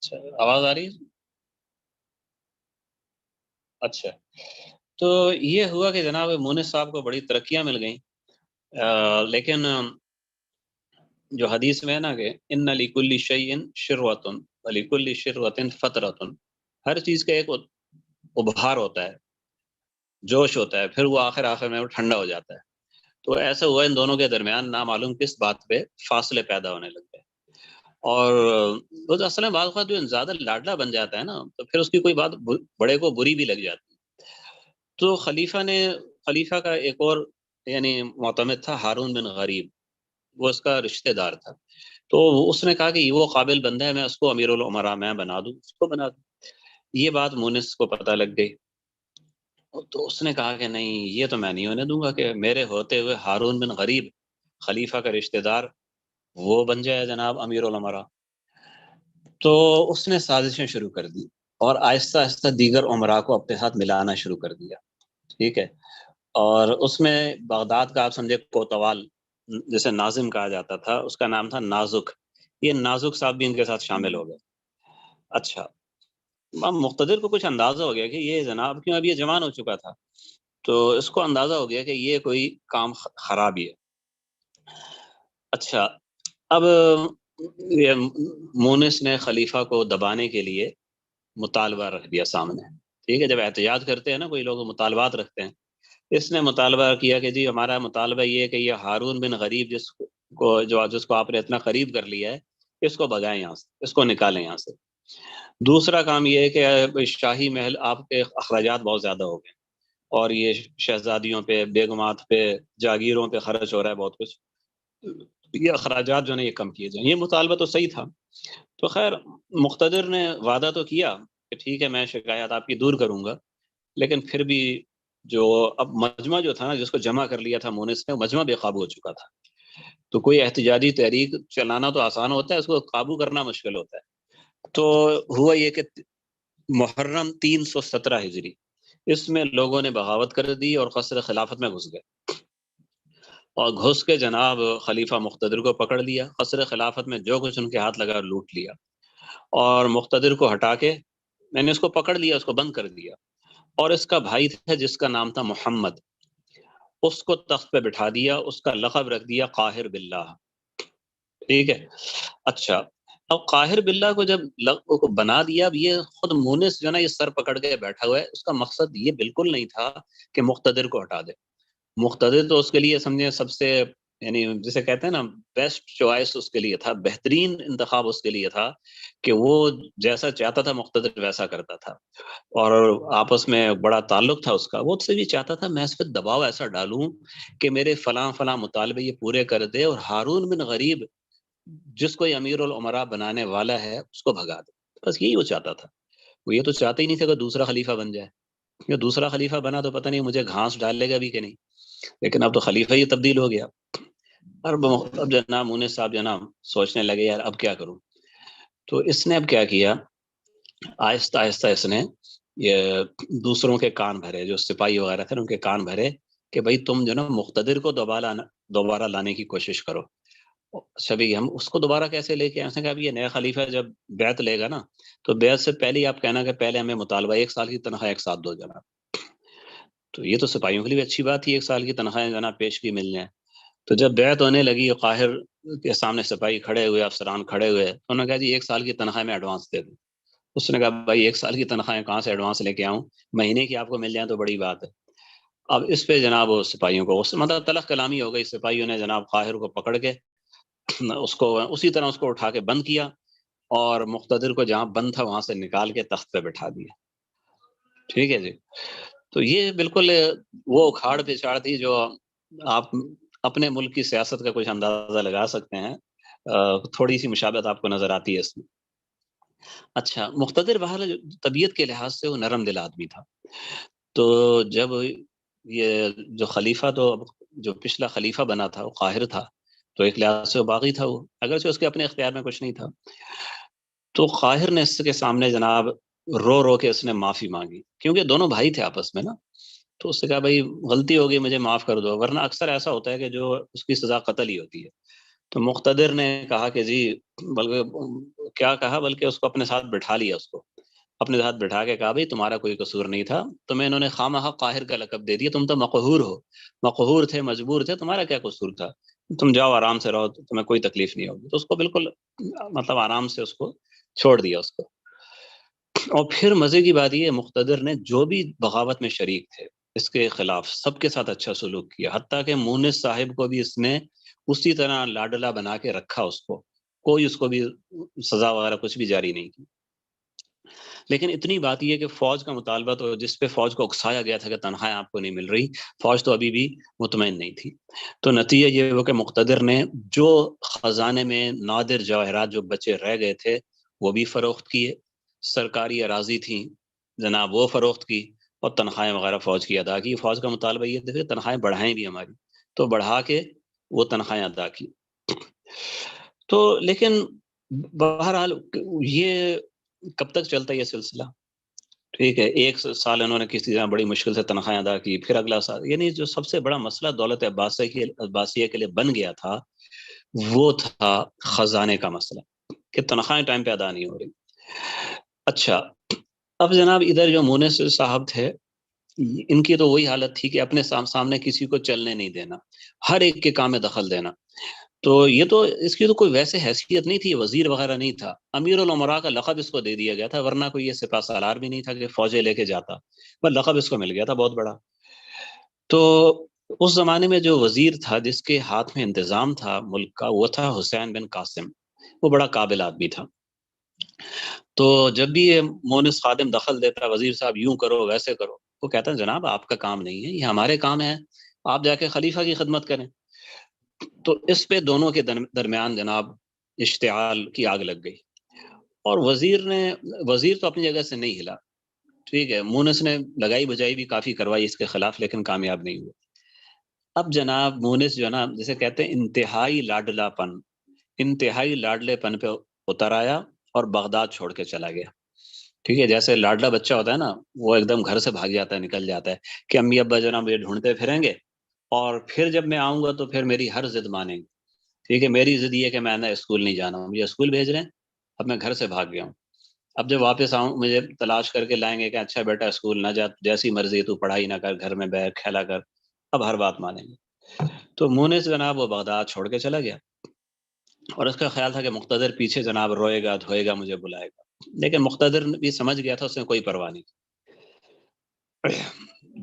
اچھا آواز آ رہی ہے؟ اچھا، تو یہ ہوا کہ جناب مونس صاحب کو بڑی ترقیاں مل گئیں، لیکن جو حدیث میں ہے نا کہ ان لکل شیء شروۃ ولکل شروۃ فترۃ، ہر چیز کا ایک ابہار ہوتا ہے، جوش ہوتا ہے، پھر وہ آخر آخر میں وہ ٹھنڈا ہو جاتا ہے۔ تو ایسا ہوا ان دونوں کے درمیان نامعلوم کس بات پہ فاصلے پیدا ہونے لگ گئے، اور وہ تو اصل میں بعض اوقات جو زیادہ لاڈلا بن جاتا ہے نا، تو پھر اس کی کوئی بات بڑے کو بری بھی لگ جاتی ہے۔ تو خلیفہ کا ایک اور یعنی معتمد تھا، ہارون بن غریب، وہ اس کا رشتہ دار تھا۔ تو اس نے کہا کہ یہ وہ قابل بندہ ہے، میں اس کو امیر العمراء میں بنا دوں، اس کو بنا دوں۔ یہ بات مونس کو پتہ لگ گئی، تو اس نے کہا کہ نہیں یہ تو میں نہیں ہونے دوں گا کہ میرے ہوتے ہوئے ہارون بن غریب، خلیفہ کا رشتہ دار، وہ بن جائے جناب امیر العمراء۔ تو اس نے سازشیں شروع کر دی، اور آہستہ آہستہ دیگر عمراء کو اپنے ساتھ ملانا شروع کر دیا، ٹھیک ہے۔ اور اس میں بغداد کا آپ سمجھے کوتوال، جسے ناظم کہا جاتا تھا، اس کا نام تھا نازک، یہ نازک صاحب بھی ان کے ساتھ شامل ہو گئے۔ اچھا، اب مقتدر کو کچھ اندازہ ہو گیا کہ یہ جناب، کیوں اب یہ جوان ہو چکا تھا، تو اس کو اندازہ ہو گیا کہ یہ کوئی کام خراب ہی ہے۔ اچھا، اب یہ مونس نے خلیفہ کو دبانے کے لیے مطالبہ رکھ دیا سامنے، ٹھیک ہے، جب احتجاج کرتے ہیں نا کوئی لوگ مطالبات رکھتے ہیں، اس نے مطالبہ کیا کہ جی ہمارا مطالبہ یہ ہے کہ یہ ہارون بن غریب جس کو آپ نے اتنا قریب کر لیا ہے، اس کو بھگائیں یہاں سے، اس کو نکالیں یہاں سے۔ دوسرا کام یہ ہے کہ شاہی محل آپ کے اخراجات بہت زیادہ ہو گئے، اور یہ شہزادیوں پہ، بیگمات پہ، جاگیروں پہ خرچ ہو رہا ہے بہت کچھ، یہ اخراجات جو ہے یہ کم کیے جائیں۔ یہ مطالبہ تو صحیح تھا۔ تو خیر مقتدر نے وعدہ تو کیا کہ ٹھیک ہے میں شکایات آپ کی دور کروں گا، لیکن پھر بھی جو اب مجمع جو تھا نا، جس کو جمع کر لیا تھا مونس نے، مجمع بے قابو ہو چکا تھا۔ تو کوئی احتجاجی تحریک چلانا تو آسان ہوتا ہے، اس کو قابو کرنا مشکل ہوتا ہے۔ تو ہوا یہ کہ محرم 317 ہجری، اس میں لوگوں نے بغاوت کر دی اور قصر خلافت میں گھس گئے، اور گھس کے جناب خلیفہ مقتدر کو پکڑ لیا، قصر خلافت میں جو کچھ ان کے ہاتھ لگا لوٹ لیا، اور مقتدر کو ہٹا کے میں نے اس کو پکڑ لیا، اس کو بند کر دیا، اور اس کا بھائی تھا جس کا نام تھا محمد، اس کو تخت پہ بٹھا دیا، اس کا لقب رکھ دیا قاہر باللہ۔ ٹھیک ہے، اچھا، اب قاہر باللہ کو جب کو بنا دیا، اب یہ خود مونس جو ہے نا یہ سر پکڑ کے بیٹھا ہوا ہے، اس کا مقصد یہ بالکل نہیں تھا کہ مقتدر کو ہٹا دے۔ مقتدر تو اس کے لیے سمجھے سب سے، یعنی جسے کہتے ہیں نا بیسٹ چوائس اس کے لیے تھا، بہترین انتخاب اس کے لیے تھا کہ وہ جیسا چاہتا تھا مقتدر ویسا کرتا تھا، اور آپس میں بڑا تعلق تھا اس کا۔ وہ سے بھی چاہتا تھا میں اس پہ دباؤ ایسا ڈالوں کہ میرے فلاں فلاں مطالبے یہ پورے کر دے، اور ہارون بن غریب جس کو یہ امیر العمراء بنانے والا ہے اس کو بھگا دے۔ بس یہی وہ چاہتا تھا۔ وہ یہ تو چاہتے ہی نہیں تھے کہ دوسرا خلیفہ بن جائے، یا دوسرا خلیفہ بنا تو پتہ نہیں مجھے گھاس ڈال لے گا بھی کہ نہیں، لیکن اب تو خلیفہ ہی تبدیل ہو گیا۔ اب جناب مونس صاحب جناب سوچنے لگے یار اب کیا کروں۔ تو اس نے اب کیا کیا، آہستہ آہستہ اس نے یہ دوسروں کے کان بھرے، جو سپاہی وغیرہ تھے ان کے کان بھرے کہ بھائی تم جو نا مقتدر کو دوبارہ لانے کی کوشش کرو۔ اچھا بھائی ہم اس کو دوبارہ کیسے لے کے آئے؟ اس نے کہا یہ نیا خلیفہ جب بیعت لے گا نا تو بیعت سے پہلے ہی آپ کہنا کہ پہلے ہمیں مطالبہ 1 سال کی تنخواہ ایک ساتھ دو جناب۔ تو یہ تو سپاہیوں کے لیے بھی اچھی بات تھی، 1 سال کی تنخواہیں جناب پیشگی مل جائیں۔ تو جب بیعت ہونے لگی، قاہر کے سامنے سپاہی کھڑے ہوئے، افسران کھڑے ہوئے، تو انہوں نے کہا جی 1 سال کی تنخواہ میں ایڈوانس دے دوں۔ اس نے کہا بھائی 1 سال کی تنخواہیں کہاں سے ایڈوانس لے کے آؤں، مہینے کی آپ کو مل جائیں تو بڑی بات ہے۔ اب اس پہ جناب سپاہیوں کو مطلب تلخ کلامی ہو گئی، سپاہیوں نے جناب قاہر کو پکڑ کے اس کو اسی طرح اس کو اٹھا کے بند کیا، اور مقتدر کو جہاں بند تھا وہاں سے نکال کے تخت پہ بٹھا دیا۔ ٹھیک ہے جی، تو یہ بالکل وہ اکھاڑ پچھاڑ تھی جو آپ اپنے ملک کی سیاست کا کچھ اندازہ لگا سکتے ہیں۔ تھوڑی سی مشابہت آپ کو نظر آتی ہے اس میں۔ اچھا، مقتدر بہرحال طبیعت کے لحاظ سے وہ نرم دل آدمی تھا، تو جب یہ جو خلیفہ، تو جو پچھلا خلیفہ بنا تھا وہ قاہر تھا، تو ایک لحاظ سے وہ باغی تھا، وہ اگرچہ اس کے اپنے اختیار میں کچھ نہیں تھا۔ تو قاہر نے اس کے سامنے جناب رو رو کے اس نے معافی مانگی، کیونکہ دونوں بھائی تھے آپس میں نا۔ تو اس سے کہا بھائی غلطی ہو گئی، مجھے معاف کر دو، ورنہ اکثر ایسا ہوتا ہے کہ جو اس کی سزا قتل ہی ہوتی ہے۔ تو مقتدر نے کہا کہ جی، بلکہ کیا کہا، بلکہ اس کو اپنے ساتھ بٹھا لیا، اس کو اپنے ساتھ بٹھا کے کہا بھائی تمہارا کوئی قصور نہیں تھا، تمہیں انہوں نے خواہ قاہر کا لقب دے دیا، تم تو مقہور ہو، مقہور تھے، مجبور تھے، تمہارا کیا قصور تھا، تم جاؤ آرام سے رہو، تمہیں کوئی تکلیف نہیں ہوگی۔ تو اس کو بالکل مطلب آرام سے اس کو چھوڑ دیا اس کو۔ اور پھر مزے کی بات یہ، مقتدر نے جو بھی بغاوت میں شریک تھے اس کے خلاف سب کے ساتھ اچھا سلوک کیا، حتیٰ کہ مونس صاحب کو بھی اس نے اسی طرح لاڈلا بنا کے رکھا، اس کو کوئی اس کو بھی سزا وغیرہ کچھ بھی جاری نہیں کی۔ لیکن اتنی بات یہ کہ فوج کا مطالبہ، تو جس پہ فوج کو اکسایا گیا تھا کہ تنخواہیں آپ کو نہیں مل رہی، فوج تو ابھی بھی مطمئن نہیں تھی۔ تو نتیجہ یہ ہوا کہ مقتدر نے جو خزانے میں نادر جواہرات جو بچے رہ گئے تھے وہ بھی فروخت کیے، سرکاری اراضی تھیں جناب وہ فروخت کی، اور تنخواہیں وغیرہ فوج کی ادا کی۔ فوج کا مطالبہ یہ تھا کہ تنخواہیں بڑھائیں بھی ہماری، تو بڑھا کے وہ تنخواہیں ادا کی۔ تو لیکن بہرحال یہ کب تک چلتا ہے یہ سلسلہ؟ ٹھیک ہے، 1 سال انہوں نے کسی طرح بڑی مشکل سے تنخواہیں ادا کی، پھر اگلا سال، یعنی جو سب سے بڑا مسئلہ دولت عباسیہ کے لیے بن گیا تھا وہ تھا خزانے کا مسئلہ، کہ تنخواہیں ٹائم پہ ادا نہیں ہو رہی۔ اچھا، اب جناب ادھر جو مونس صاحب تھے، ان کی تو وہی حالت تھی کہ اپنے سامنے کسی کو چلنے نہیں دینا، ہر ایک کے کام میں دخل دینا۔ تو یہ تو اس کی تو کوئی ویسے حیثیت نہیں تھی، وزیر وغیرہ نہیں تھا، امیر العمراء کا لقب اس کو دے دیا گیا تھا، ورنہ کوئی یہ سپہ سالار بھی نہیں تھا کہ فوجیں لے کے جاتا، پر لقب اس کو مل گیا تھا بہت بڑا۔ تو اس زمانے میں جو وزیر تھا جس کے ہاتھ میں انتظام تھا ملک کا، وہ تھا حسین بن قاسم. وہ بڑا قابل آدمی تھا. تو جب بھی یہ مونس خادم دخل دیتا، وزیر صاحب یوں کرو ویسے کرو، وہ کہتا ہے جناب آپ کا کام نہیں ہے، یہ ہمارے کام ہے، آپ جا کے خلیفہ کی خدمت کریں. تو اس پہ دونوں کے درمیان جناب اشتعال کی آگ لگ گئی. اور وزیر تو اپنی جگہ سے نہیں ہلا. ٹھیک ہے، مونس نے لگائی بجائی بھی کافی کروائی اس کے خلاف، لیکن کامیاب نہیں ہوئے. اب جناب مونس جو ہے نا، جسے کہتے ہیں انتہائی لاڈلے پن پہ اتر آیا اور بغداد چھوڑ کے چلا گیا. ٹھیک ہے، جیسے لاڈلا بچہ ہوتا ہے نا، وہ ایک دم گھر سے بھاگ جاتا ہے، نکل جاتا ہے کہ امی ابا جو ہے نا مجھے ڈھونڈتے پھریں گے، اور پھر جب میں آؤں گا تو پھر میری ہر ضد مانیں گے. ٹھیک ہے، میری ضد یہ کہ میں نا اسکول نہیں جانا ہوں، مجھے اسکول بھیج رہے ہیں، اب میں گھر سے بھاگ گیا ہوں. اب جب واپس آؤں مجھے تلاش کر کے لائیں گے کہ اچھا بیٹا اسکول نہ جا، جیسی مرضی تو پڑھائی نہ کر، گھر میں بیٹھ کھیلا کر. اب ہر بات مانیں گے. تو مونس جناب وہ بغداد چھوڑ کے چلا گیا، اور اس کا خیال تھا کہ مقتدر پیچھے جناب روئے گا دھوئے گا مجھے بلائے گا. لیکن مقتدر بھی سمجھ گیا تھا، اس نے کوئی پرواہ نہیں.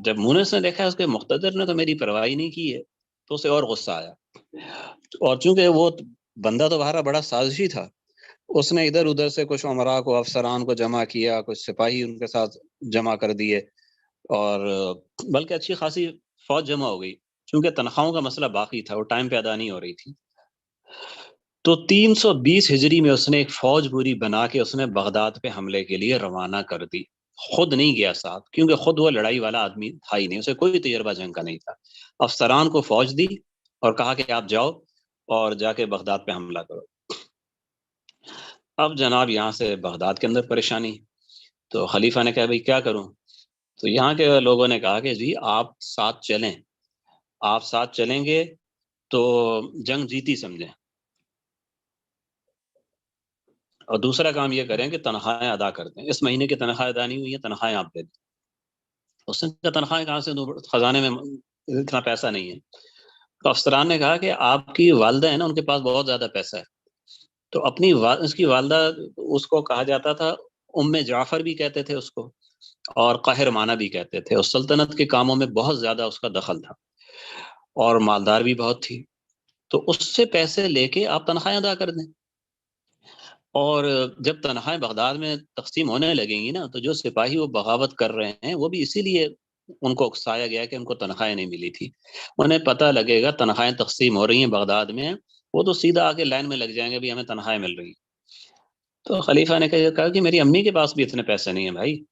جب مونس نے دیکھا اس کے مقتدر نے تو میری پرواہ ہی نہیں کی ہے، تو اسے اور غصہ آیا. اور چونکہ وہ بندہ تو بہارا بڑا سازشی تھا، اس نے ادھر ادھر سے کچھ عمرا کو افسران کو جمع کیا، کچھ سپاہی ان کے ساتھ جمع کر دیے، اور بلکہ اچھی خاصی فوج جمع ہو گئی. چونکہ تنخواہوں کا مسئلہ باقی تھا، وہ ٹائم پہ ادا نہیں ہو رہی تھی. تو 320 ہجری میں اس نے ایک فوج پوری بنا کے اس نے بغداد پہ حملے کے لیے روانہ کر دی. خود نہیں گیا ساتھ، کیونکہ خود وہ لڑائی والا آدمی تھا ہی نہیں، اسے کوئی تجربہ جنگ کا نہیں تھا. افسران کو فوج دی اور کہا کہ آپ جاؤ اور جا کے بغداد پہ حملہ کرو. اب جناب یہاں سے بغداد کے اندر پریشانی. تو خلیفہ نے کہا بھائی کیا کروں؟ تو یہاں کے لوگوں نے کہا کہ جی آپ ساتھ چلیں، آپ ساتھ چلیں گے تو جنگ جیتی سمجھیں، اور دوسرا کام یہ کریں کہ تنخواہیں ادا کر دیں. اس مہینے کی تنخواہ ادا نہیں ہوئی ہے، تنخواہیں آپ دے دیں. اس نے کہا تنخواہیں کہاں سے دوں، خزانے میں اتنا پیسہ نہیں ہے. تو افسران نے کہا کہ آپ کی والدہ ہے نا، ان کے پاس بہت زیادہ پیسہ ہے. تو اس کی والدہ، اس کو کہا جاتا تھا ام جعفر بھی کہتے تھے اس کو، اور قہرمانہ بھی کہتے تھے. اس سلطنت کے کاموں میں بہت زیادہ اس کا دخل تھا، اور مالدار بھی بہت تھی. تو اس سے پیسے لے کے آپ تنخواہیں ادا کر دیں. اور جب تنخواہیں بغداد میں تقسیم ہونے لگیں گی نا، تو جو سپاہی وہ بغاوت کر رہے ہیں وہ بھی اسی لیے ان کو اکسایا گیا کہ ان کو تنخواہیں نہیں ملی تھی. انہیں پتہ لگے گا تنخواہیں تقسیم ہو رہی ہیں بغداد میں، وہ تو سیدھا آ کے لائن میں لگ جائیں گے بھی ہمیں تنخواہیں مل رہی ہیں. تو خلیفہ نے کہا کہ میری امی کے پاس بھی اتنے پیسے نہیں ہیں بھائی،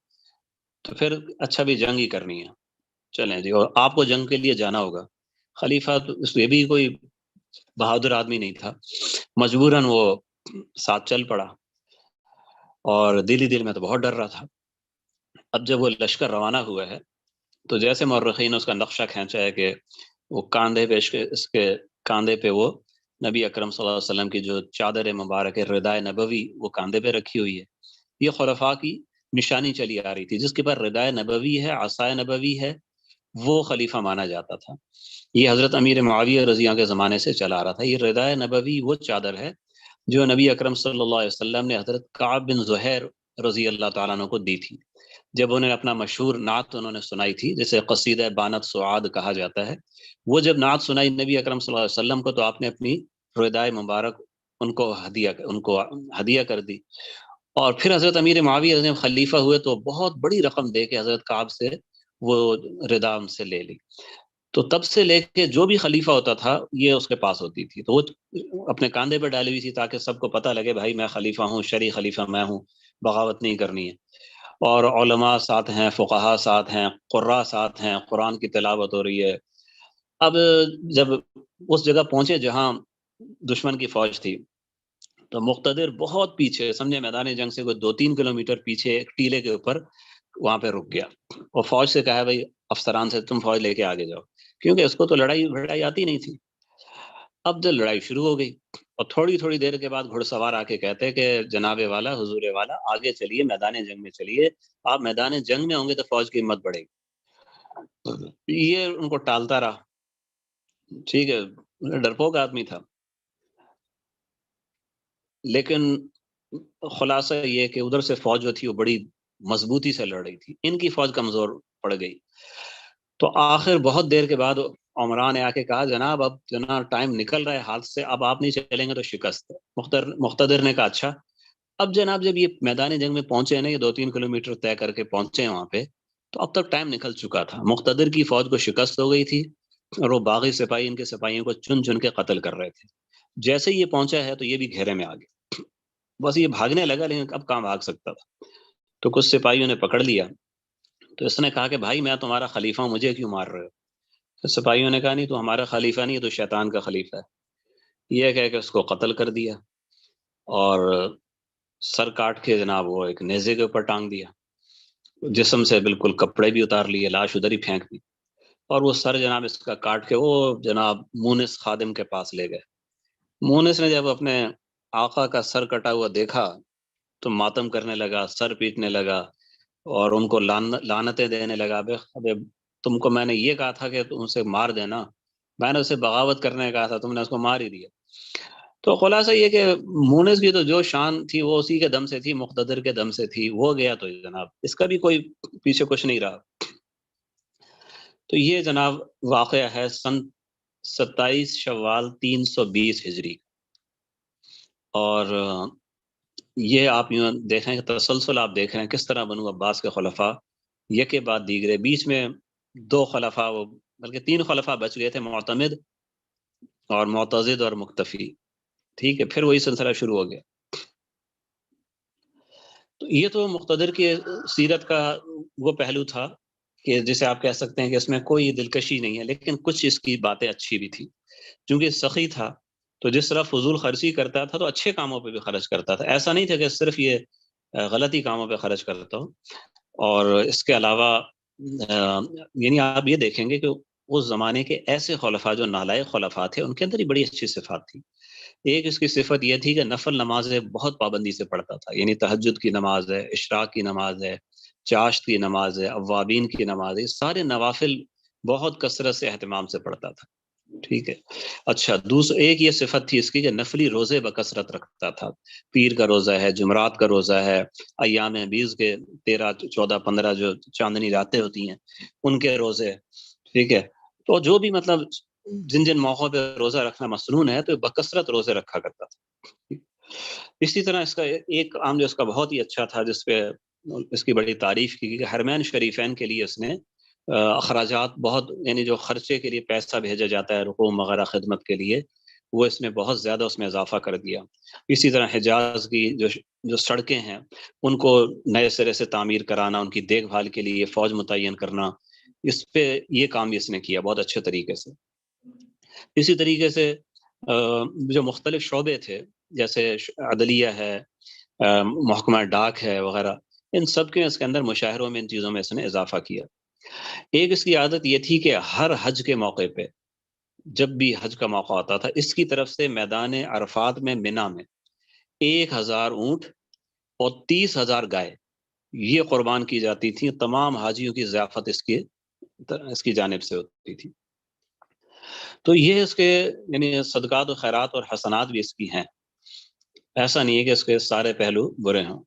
تو پھر اچھا بھی جنگ ہی کرنی ہے، چلیں جی، اور آپ کو جنگ کے لیے جانا ہوگا. خلیفہ تو اس یہ بھی کوئی بہادر آدمی نہیں تھا، مجبوراً وہ ساتھ چل پڑا، اور دل ہی دل میں تو بہت ڈر رہا تھا. اب جب وہ لشکر روانہ ہوا ہے، تو جیسے مورخین نے اس کا نقشہ کھینچا ہے کہ وہ کاندھے پہ اس کے کاندھے پہ وہ نبی اکرم صلی اللہ علیہ وسلم کی جو چادر مبارک ہے ردائے نبوی، وہ کاندھے پہ رکھی ہوئی ہے. یہ خلفاء کی نشانی چلی آ رہی تھی. جس کے پاس ردائے نبوی ہے، عصائے نبوی ہے، وہ خلیفہ مانا جاتا تھا. یہ حضرت امیر معاویہ رضی اللہ کے زمانے سے چلا آ رہا تھا. یہ ردائے نبوی وہ چادر ہے جو نبی اکرم صلی اللہ علیہ وسلم نے حضرت کعب بن زہیر رضی اللہ تعالیٰ عنہ کو دی تھی، جب انہیں اپنا مشہور نعت انہوں نے سنائی تھی، جسے قصیدہ بانت سعاد کہا جاتا ہے. وہ جب نعت سنائی نبی اکرم صلی اللہ علیہ وسلم کو، تو آپ نے اپنی ردائے مبارک ان کو ہدیہ کر دی. اور پھر حضرت امیر معاویہ جب خلیفہ ہوئے تو بہت بڑی رقم دے کے حضرت کعب سے وہ ردا ان سے لے لی. تو تب سے لے کے جو بھی خلیفہ ہوتا تھا یہ اس کے پاس ہوتی تھی. تو وہ اپنے کاندھے پہ ڈالی ہوئی تھی تاکہ سب کو پتہ لگے بھائی میں خلیفہ ہوں، شرعی خلیفہ میں ہوں، بغاوت نہیں کرنی ہے. اور علماء ساتھ ہیں، فقہاء ساتھ ہیں، قراء ساتھ ہیں، قرآن کی تلاوت ہو رہی ہے. اب جب اس جگہ پہنچے جہاں دشمن کی فوج تھی، تو مقتدر بہت پیچھے، سمجھے میدان جنگ سے کوئی 2-3 کلومیٹر پیچھے ایک ٹیلے کے اوپر وہاں پہ رک گیا، اور فوج سے کہا بھائی افسران سے تم فوج لے کے آگے جاؤ، کیونکہ اس کو تو لڑائی آتی نہیں تھی. اب جب لڑائی شروع ہو گئی، اور تھوڑی تھوڑی دیر کے بعد گھڑ سوار آ کے کہتے کہ جناب والا، حضور والا، آگے چلیے، میدان جنگ میں چلیے، آپ میدان جنگ میں ہوں گے تو فوج کی ہمت بڑھے گی. یہ ان کو ٹالتا رہا. ٹھیک ہے، ڈرپوک آدمی تھا، لیکن خلاصہ یہ کہ ادھر سے فوج جو تھی وہ بڑی مضبوطی سے لڑ رہی تھی، ان کی فوج کمزور پڑ گئی. تو آخر بہت دیر کے بعد عمران نے آ کے کہا جناب اب جناب ٹائم نکل رہا ہے ہاتھ سے، اب آپ نہیں چلیں گے تو شکست ہے۔ مقتدر نے کہا اچھا۔ اب جناب جب یہ میدان جنگ میں پہنچے ہیں نا، یہ 2-3 کلومیٹر طے کر کے پہنچے ہیں وہاں پہ، تو اب تک ٹائم نکل چکا تھا، مقتدر کی فوج کو شکست ہو گئی تھی اور وہ باغی سپاہی ان کے سپاہیوں کو چن چن کے قتل کر رہے تھے۔ جیسے ہی یہ پہنچا ہے تو یہ بھی گھیرے میں آ گیا، بس یہ بھاگنے لگا لیکن اب کہاں بھاگ سکتا تھا۔ تو کچھ سپاہیوں نے پکڑ لیا، تو اس نے کہا کہ بھائی میں تمہارا خلیفہ ہوں، مجھے کیوں مار رہے ہو؟ تو سپاہیوں نے کہا نہیں تو ہمارا خلیفہ نہیں، تو شیطان کا خلیفہ ہے۔ یہ کہہ کے اس کو قتل کر دیا اور سر کاٹ کے جناب وہ ایک نیزے کے اوپر ٹانگ دیا، جسم سے بالکل کپڑے بھی اتار لیے، لاش ادھر ہی پھینک دی، اور وہ سر جناب اس کا کاٹ کے وہ جناب مونس خادم کے پاس لے گئے۔ مونس نے جب اپنے آقا کا سر کٹا ہوا دیکھا تو ماتم کرنے لگا، سر پیٹنے لگا اور ان کو لعنتیں دینے لگا۔ ابے تم کو میں نے یہ کہا تھا کہ تم اسے مار دینا، میں نے اسے بغاوت کرنے کہا تھا، تم نے اس کو مار ہی دیا۔ تو خلاصہ یہ کہ مونس کی تو جو شان تھی وہ اسی کے دم سے تھی، مقتدر کے دم سے تھی، وہ گیا تو جناب اس کا بھی کوئی پیچھے کچھ نہیں رہا۔ تو یہ جناب واقعہ ہے سن 27 شوال 320 ہجری، اور یہ آپ یوں دیکھیں کہ تسلسل آپ دیکھ رہے ہیں کس طرح بنو عباس کے خلفاء یکے بعد دیگرے، بیچ میں 2 خلفاء وہ بلکہ 3 خلفاء بچ گئے تھے، معتمد اور معتضد اور مکتفی، ٹھیک ہے، پھر وہی سلسلہ شروع ہو گیا۔ تو یہ تو مقتدر کی سیرت کا وہ پہلو تھا کہ جسے آپ کہہ سکتے ہیں کہ اس میں کوئی دلکشی نہیں ہے، لیکن کچھ اس کی باتیں اچھی بھی تھی، چونکہ سخی تھا تو جس طرح فضول خرچی کرتا تھا تو اچھے کاموں پہ بھی خرچ کرتا تھا، ایسا نہیں تھا کہ صرف یہ غلطی کاموں پہ خرچ کرتا ہو۔ اور اس کے علاوہ یعنی آپ یہ دیکھیں گے کہ اس زمانے کے ایسے خلفاء جو نالائق خلفاء تھے ان کے اندر ہی بڑی اچھی صفات تھی۔ ایک اس کی صفت یہ تھی کہ نفل نمازیں بہت پابندی سے پڑھتا تھا، یعنی تہجد کی نماز ہے، اشراق کی نماز ہے، چاشت کی نماز ہے، اوابین کی نماز ہے، سارے نوافل بہت کثرت سے اہتمام سے پڑھتا تھا، ٹھیک ہے۔ اچھا ایک یہ صفت تھی اس کی کہ نفلی روزے بکثرت رکھتا تھا، پیر کا روزہ ہے، جمعرات کا روزہ ہے، ایام بیز کے 13 14 15 جو چاندنی راتیں ہوتی ہیں ان کے روزے، ٹھیک ہے۔ تو جو بھی مطلب جن جن موقعوں پہ روزہ رکھنا مسنون ہے تو بکثرت روزے رکھا کرتا تھا۔ اسی طرح اس کا ایک عام جو اس کا بہت ہی اچھا تھا جس پہ اس کی بڑی تعریف کی کہ حرمین شریفین کے لیے اس نے اخراجات بہت، یعنی جو خرچے کے لیے پیسہ بھیجا جاتا ہے رقوم وغیرہ خدمت کے لیے، وہ اس نے بہت زیادہ اس میں اضافہ کر دیا۔ اسی طرح حجاز کی جو سڑکیں ہیں ان کو نئے سرے سے تعمیر کرانا، ان کی دیکھ بھال کے لیے فوج متعین کرنا، اس پہ یہ کام بھی اس نے کیا بہت اچھے طریقے سے۔ اسی طریقے سے جو مختلف شعبے تھے جیسے عدلیہ ہے، محکمہ ڈاک ہے وغیرہ، ان سب کے اس کے اندر مشاہروں میں ان چیزوں میں اس نے اضافہ کیا۔ ایک اس کی عادت یہ تھی کہ ہر حج کے موقع پہ جب بھی حج کا موقع آتا تھا اس کی طرف سے میدان عرفات میں منا میں 1000 اونٹ اور 30,000 گائے یہ قربان کی جاتی تھی، تمام حاجیوں کی ضیافت اس کی جانب سے ہوتی تھی۔ تو یہ اس کے یعنی صدقات و خیرات اور حسنات بھی اس کی ہیں، ایسا نہیں ہے کہ اس کے سارے پہلو برے ہوں۔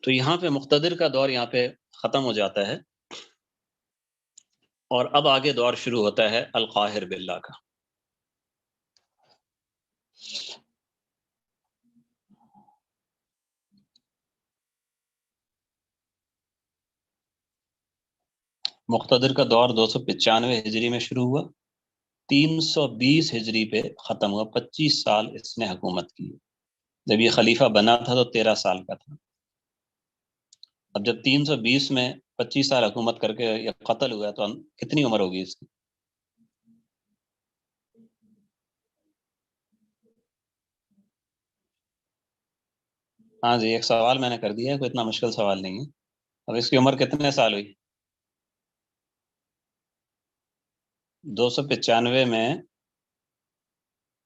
تو یہاں پہ مقتدر کا دور یہاں پہ ختم ہو جاتا ہے اور اب آگے دور شروع ہوتا ہے القاہر باللہ کا۔ مقتدر کا دور 295 ہجری میں شروع ہوا، 320 ہجری پہ ختم ہوا، 25 سال اس نے حکومت کی۔ جب یہ خلیفہ بنا تھا تو 13 سال کا تھا، اب جب 320 میں 25 سال حکومت کر کے یہ قتل ہوا تو کتنی عمر ہوگی اس کی؟ ہاں جی، ایک سوال میں نے کر دیا ہے، کوئی اتنا مشکل سوال نہیں ہے۔ اب اس کی عمر کتنے سال ہوئی؟ 295 میں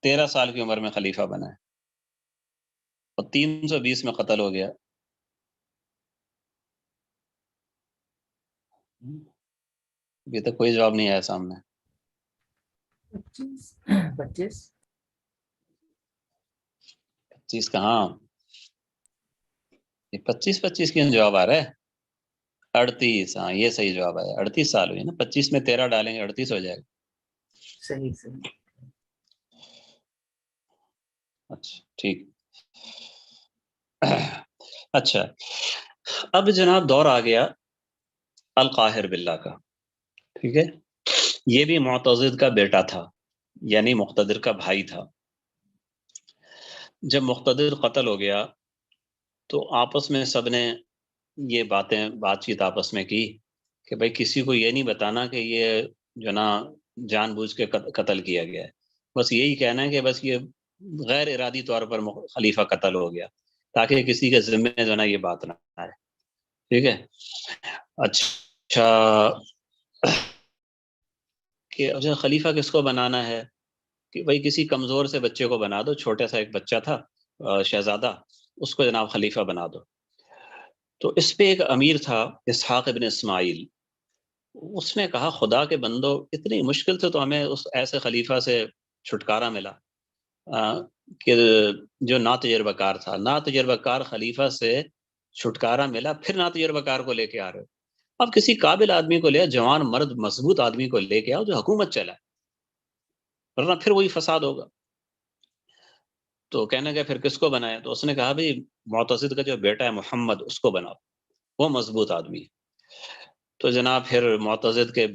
13 سال کی عمر میں خلیفہ بنا ہے اور 320 میں قتل ہو گیا۔ ابھی تک کوئی جواب نہیں آیا سامنے۔
25
25 کہاں؟ یہ 25 کیوں جواب آ رہا ہے؟ 38، ہاں یہ صحیح جواب ہے، 38 سال ہوئی نا، 25 میں 13 ڈالیں گے 38 ہو جائے گا.
صحیح صحیح.
اچھا ٹھیک. اچھا اب جناب دور آ گیا القاہر باللہ کا. ٹھیک ہے، یہ بھی معتضد کا بیٹا تھا، یعنی مقتدر کا بھائی تھا. جب مقتدر قتل ہو گیا تو آپس میں سب نے یہ بات چیت آپس میں کی کہ بھائی کسی کو یہ نہیں بتانا کہ یہ جو نا جان بوجھ کے قتل کیا گیا ہے، بس یہی کہنا ہے کہ بس یہ غیر ارادی طور پر خلیفہ قتل ہو گیا، تاکہ کسی کے ذمے جو نا یہ بات نہ آئے. ٹھیک ہے. اچھا کہ خلیفہ کس کو بنانا ہے کہ بھائی کسی کمزور سے بچے کو بنا دو، چھوٹا سا ایک بچہ تھا شہزادہ، اس کو جناب خلیفہ بنا دو. تو اس پہ ایک امیر تھا اسحاق ابن اسماعیل، اس نے کہا خدا کے بندو اتنی مشکل سے تو ہمیں اس ایسے خلیفہ سے چھٹکارا ملا کہ جو ناتجربہ کار تھا، ناتجربہ کار خلیفہ سے چھٹکارا ملا، پھر ناتجربہ کار کو لے کے آ رہے ہو. اب کسی قابل آدمی کو لے، جوان مرد مضبوط آدمی کو لے کے آؤ جو حکومت چلائے، ورنہ پھر وہی فساد ہوگا. تو کہنے گیا پھر کس کو بنائے؟ تو اس نے کہا بھائی معتضد کا جو بیٹا ہے محمد، اس کو بناؤ، وہ مضبوط آدمی ہے. تو جناب پھر معتضد کے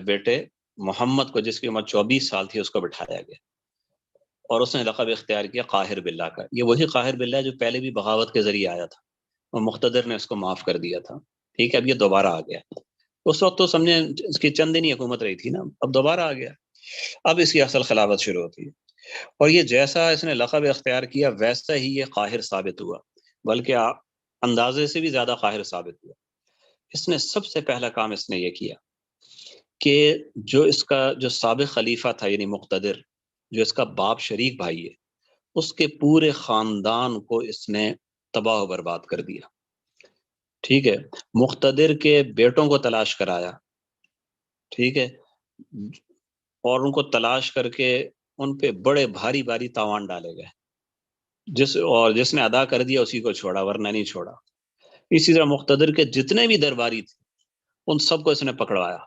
بیٹے محمد کو، جس کی عمر 24 سال تھی، اس کو بٹھایا گیا اور اس نے لقب اختیار کیا قاہر باللہ کا. یہ وہی قاہر باللہ ہے جو پہلے بھی بغاوت کے ذریعے آیا تھا اور مقتدر نے اس کو معاف کر دیا تھا. ٹھیک ہے، اب یہ دوبارہ آ گیا. اس وقت تو سمجھے اس کی چند دن ہی حکومت رہی تھی نا، اب دوبارہ آ گیا. اب اس کی اصل خلافت شروع ہوتی ہے، اور یہ جیسا اس نے لقب اختیار کیا ویسا ہی یہ قاہر ثابت ہوا، بلکہ اندازے سے بھی زیادہ قاہر ثابت ہوا. اس نے سب سے پہلا کام اس نے یہ کیا کہ جو اس کا جو سابق خلیفہ تھا یعنی مقتدر، جو اس کا باپ شریک بھائی ہے، اس کے پورے خاندان کو اس نے تباہ و برباد کر دیا. ٹھیک ہے، مقتدر کے بیٹوں کو تلاش کرایا، ٹھیک ہے، اور ان کو تلاش کر کے ان پہ بڑے بھاری بھاری تاوان ڈالے گئے، جس نے ادا کر دیا اسی کو چھوڑا، ورنہ نہیں چھوڑا. اسی طرح مقتدر کے جتنے بھی درباری تھے ان سب کو اس نے پکڑوایا،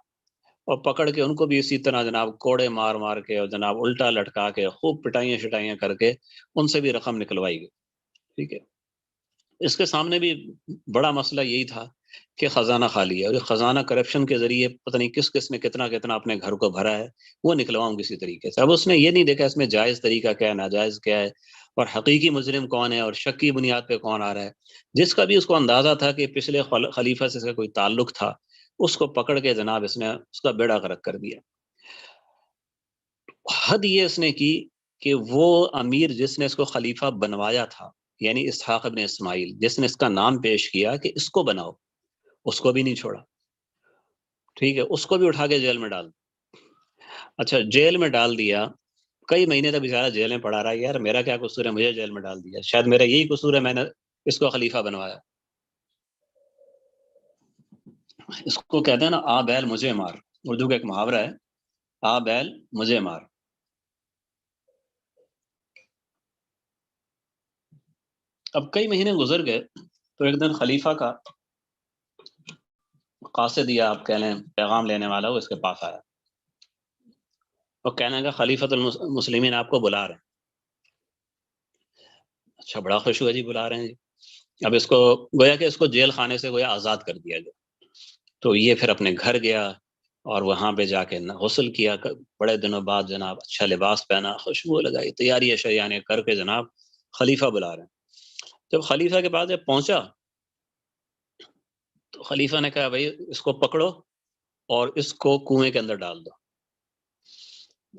اور پکڑ کے ان کو بھی اسی طرح جناب کوڑے مار مار کے اور جناب الٹا لٹکا کے خوب پٹائیاں شٹائیاں کر کے ان سے بھی رقم نکلوائی گئی. ٹھیک ہے، اس کے سامنے بھی بڑا مسئلہ یہی تھا کہ خزانہ خالی ہے، اور خزانہ کرپشن کے ذریعے پتہ نہیں کس کس نے کتنا کتنا اپنے گھر کو بھرا ہے، وہ نکلواؤں کسی طریقے سے. اب اس نے یہ نہیں دیکھا اس میں جائز طریقہ کیا ہے، ناجائز کیا ہے، اور حقیقی مجرم کون ہے اور شک کی بنیاد پہ کون آ رہا ہے. جس کا بھی اس کو اندازہ تھا کہ پچھلے خلیفہ سے اس کا کوئی تعلق تھا، اس کو پکڑ کے جناب اس نے اس کا بیڑا غرق کر دیا. حد یہ اس نے کی کہ وہ امیر جس نے اس کو خلیفہ بنوایا تھا، یعنی اسحاق ابن اسماعیل، جس نے اس کا نام پیش کیا کہ اس کو بناؤ، اس کو بھی نہیں چھوڑا. ٹھیک ہے، اس کو بھی اٹھا کے جیل میں ڈال دیا. اچھا جیل میں ڈال دیا، کئی مہینے تک بیچارہ جیل میں پڑا رہا ہے. یار میرا کیا قصور ہے، مجھے جیل میں ڈال دیا، شاید میرا یہی قصور ہے، میں نے اس کو خلیفہ بنوایا. اس کو کہتے ہیں نا آ بیل مجھے مار، اردو کا ایک محاورہ ہے، آ بیل مجھے مار. اب کئی مہینے گزر گئے تو ایک دن خلیفہ کا قاصد یا آپ کہہ لیں پیغام لینے والا وہ اس کے پاس آیا اور کہنے کا خلیفۃ المسلمین آپ کو بلا رہے ہیں. اچھا بڑا خوش ہوا جی، بلا رہے ہیں جی. اب اس کو گویا کہ اس کو جیل خانے سے گویا آزاد کر دیا گیا. تو یہ پھر اپنے گھر گیا اور وہاں پہ جا کے غسل کیا، بڑے دنوں بعد جناب اچھا لباس پہنا، خوشبو لگائی، تیاری شیانے کر کے جناب خلیفہ بلا رہے ہیں. جب خلیفہ کے پاس جب پہنچا تو خلیفہ نے کہا بھائی اس کو پکڑو اور اس کو کنویں کے اندر ڈال دو.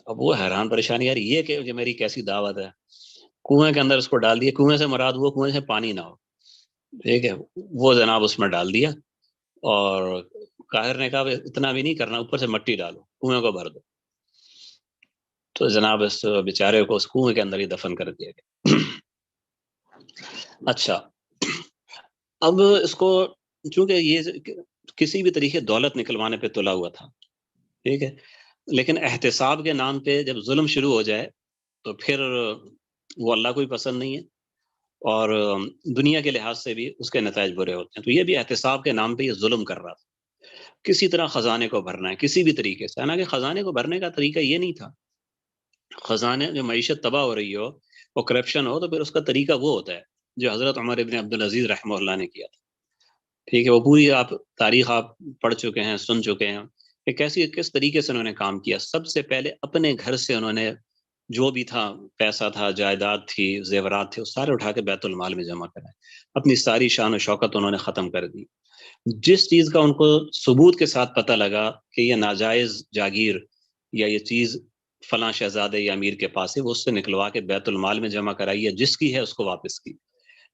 اب وہ حیران پریشانی، یار یہ کہ میری کیسی دعوت ہے. کنویں کے اندر اس کو ڈال دیا، کنویں سے مراد وہ کنویں سے پانی نہ ہو. ٹھیک ہے، وہ جناب اس میں ڈال دیا، اور قاہر نے کہا اتنا بھی نہیں کرنا، اوپر سے مٹی ڈالو، کنویں کو بھر دو. تو جناب اس بیچارے کو اس کنویں کے اندر ہی دفن کر دیا گیا. اچھا اب اس کو چونکہ یہ کسی بھی طریقے دولت نکلوانے پہ تلا ہوا تھا، ٹھیک ہے، لیکن احتساب کے نام پہ جب ظلم شروع ہو جائے تو پھر وہ اللہ کو بھی پسند نہیں ہے، اور دنیا کے لحاظ سے بھی اس کے نتائج برے ہوتے ہیں. تو یہ بھی احتساب کے نام پہ یہ ظلم کر رہا تھا. کسی طرح خزانے کو بھرنا ہے کسی بھی طریقے سے. حالانکہ خزانے کو بھرنے کا طریقہ یہ نہیں تھا. خزانے جو معیشت تباہ ہو رہی ہو وہ کرپشن ہو تو پھر اس کا طریقہ وہ ہوتا ہے جو حضرت عمر ابن عبدالعزیز رحمہ اللہ نے کیا تھا. ٹھیک ہے, وہ پوری تاریخ آپ پڑھ چکے ہیں, سن چکے ہیں کہ کس طریقے سے انہوں نے کام کیا. سب سے پہلے اپنے گھر سے انہوں نے جو بھی تھا, پیسہ تھا, جائیداد تھی, زیورات تھے, وہ سارے اٹھا کے بیت المال میں جمع کرائے. اپنی ساری شان و شوکت انہوں نے ختم کر دی. جس چیز کا ان کو ثبوت کے ساتھ پتہ لگا کہ یہ ناجائز جاگیر یا یہ چیز فلاں شہزادے یا امیر کے پاس ہے, وہ اس سے نکلوا کے بیت المال میں جمع کرائی ہے, جس کی ہے اس کو واپس کی.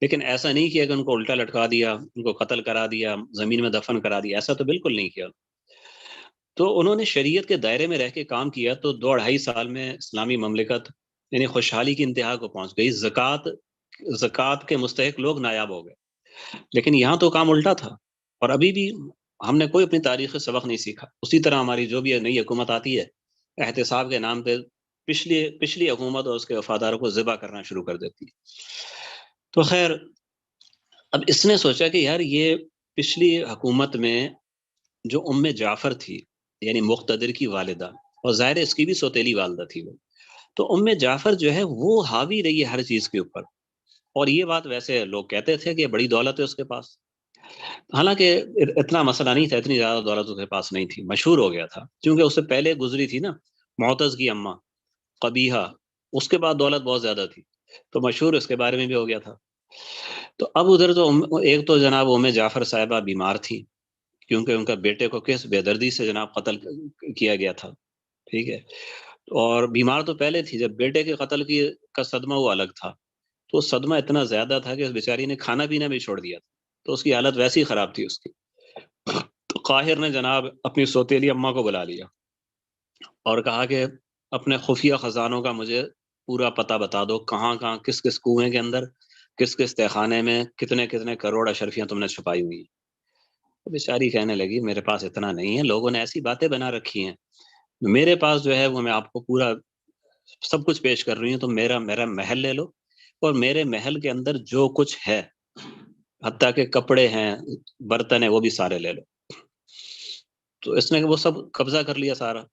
لیکن ایسا نہیں کیا کہ ان کو الٹا لٹکا دیا, ان کو قتل کرا دیا, زمین میں دفن کرا دیا. ایسا تو بالکل نہیں کیا. تو انہوں نے شریعت کے دائرے میں رہ کے کام کیا تو 2-2.5 سال میں اسلامی مملکت یعنی خوشحالی کی انتہا کو پہنچ گئی. زکوٰۃ کے مستحق لوگ نایاب ہو گئے. لیکن یہاں تو کام الٹا تھا. اور ابھی بھی ہم نے کوئی اپنی تاریخ سے سبق نہیں سیکھا. اسی طرح ہماری جو بھی نئی حکومت آتی ہے احتساب کے نام پہ پچھلی حکومت اور اس کے وفاداروں کو ذبح کرنا شروع کر دیتی ہے. تو خیر, اب اس نے سوچا کہ یار یہ پچھلی حکومت میں جو جعفر تھی یعنی مقتدر کی والدہ, اور ظاہر اس کی بھی سوتیلی والدہ تھی وہ, تو جعفر جو ہے وہ حاوی رہی ہے ہر چیز کے اوپر. اور یہ بات ویسے لوگ کہتے تھے کہ بڑی دولت ہے اس کے پاس, حالانکہ اتنا مسئلہ نہیں تھا, اتنی زیادہ دولت اس کے پاس نہیں تھی. مشہور ہو گیا تھا کیونکہ اس سے پہلے گزری تھی نا معتز کی اماں قبیحہ, اس کے بعد دولت بہت زیادہ تھی, تو مشہور اس کے بارے میں بھی ہو گیا تھا. تو اب ادھر تو ایک تو جناب جعفر صاحبہ بیمار تھی کیونکہ ان کا بیٹے کو کس بے دردی سے جناب قتل کیا گیا تھا. ٹھیک ہے, اور بیمار تو پہلے تھی, جب بیٹے کے قتل کا صدمہ وہ الگ تھا. تو صدمہ اتنا زیادہ تھا کہ اس بیچاری نے کھانا پینا بھی چھوڑ دیا تھا, تو اس کی حالت ویسی ہی خراب تھی اس کی. تو قاہر نے جناب اپنی سوتیلی اماں کو بلا لیا اور کہا کہ اپنے خفیہ خزانوں کا مجھے پورا پتہ بتا دو, کہاں کہاں کس کس کنویں کے اندر کس کس تہخانے میں کتنے کتنے کروڑ اشرفیاں تم نے چھپائی ہوئی. بیچاری کہنے لگی میرے پاس اتنا نہیں ہے, لوگوں نے ایسی باتیں بنا رکھی ہیں, میرے پاس جو ہے وہ میں آپ کو پورا سب کچھ پیش کر رہی ہوں. تو میرا محل لے لو, اور میرے محل کے اندر جو کچھ ہے حتیٰ کہ کپڑے ہیں, برتن ہیں, وہ بھی سارے لے لو. تو اس نے وہ سب قبضہ کر لیا سارا.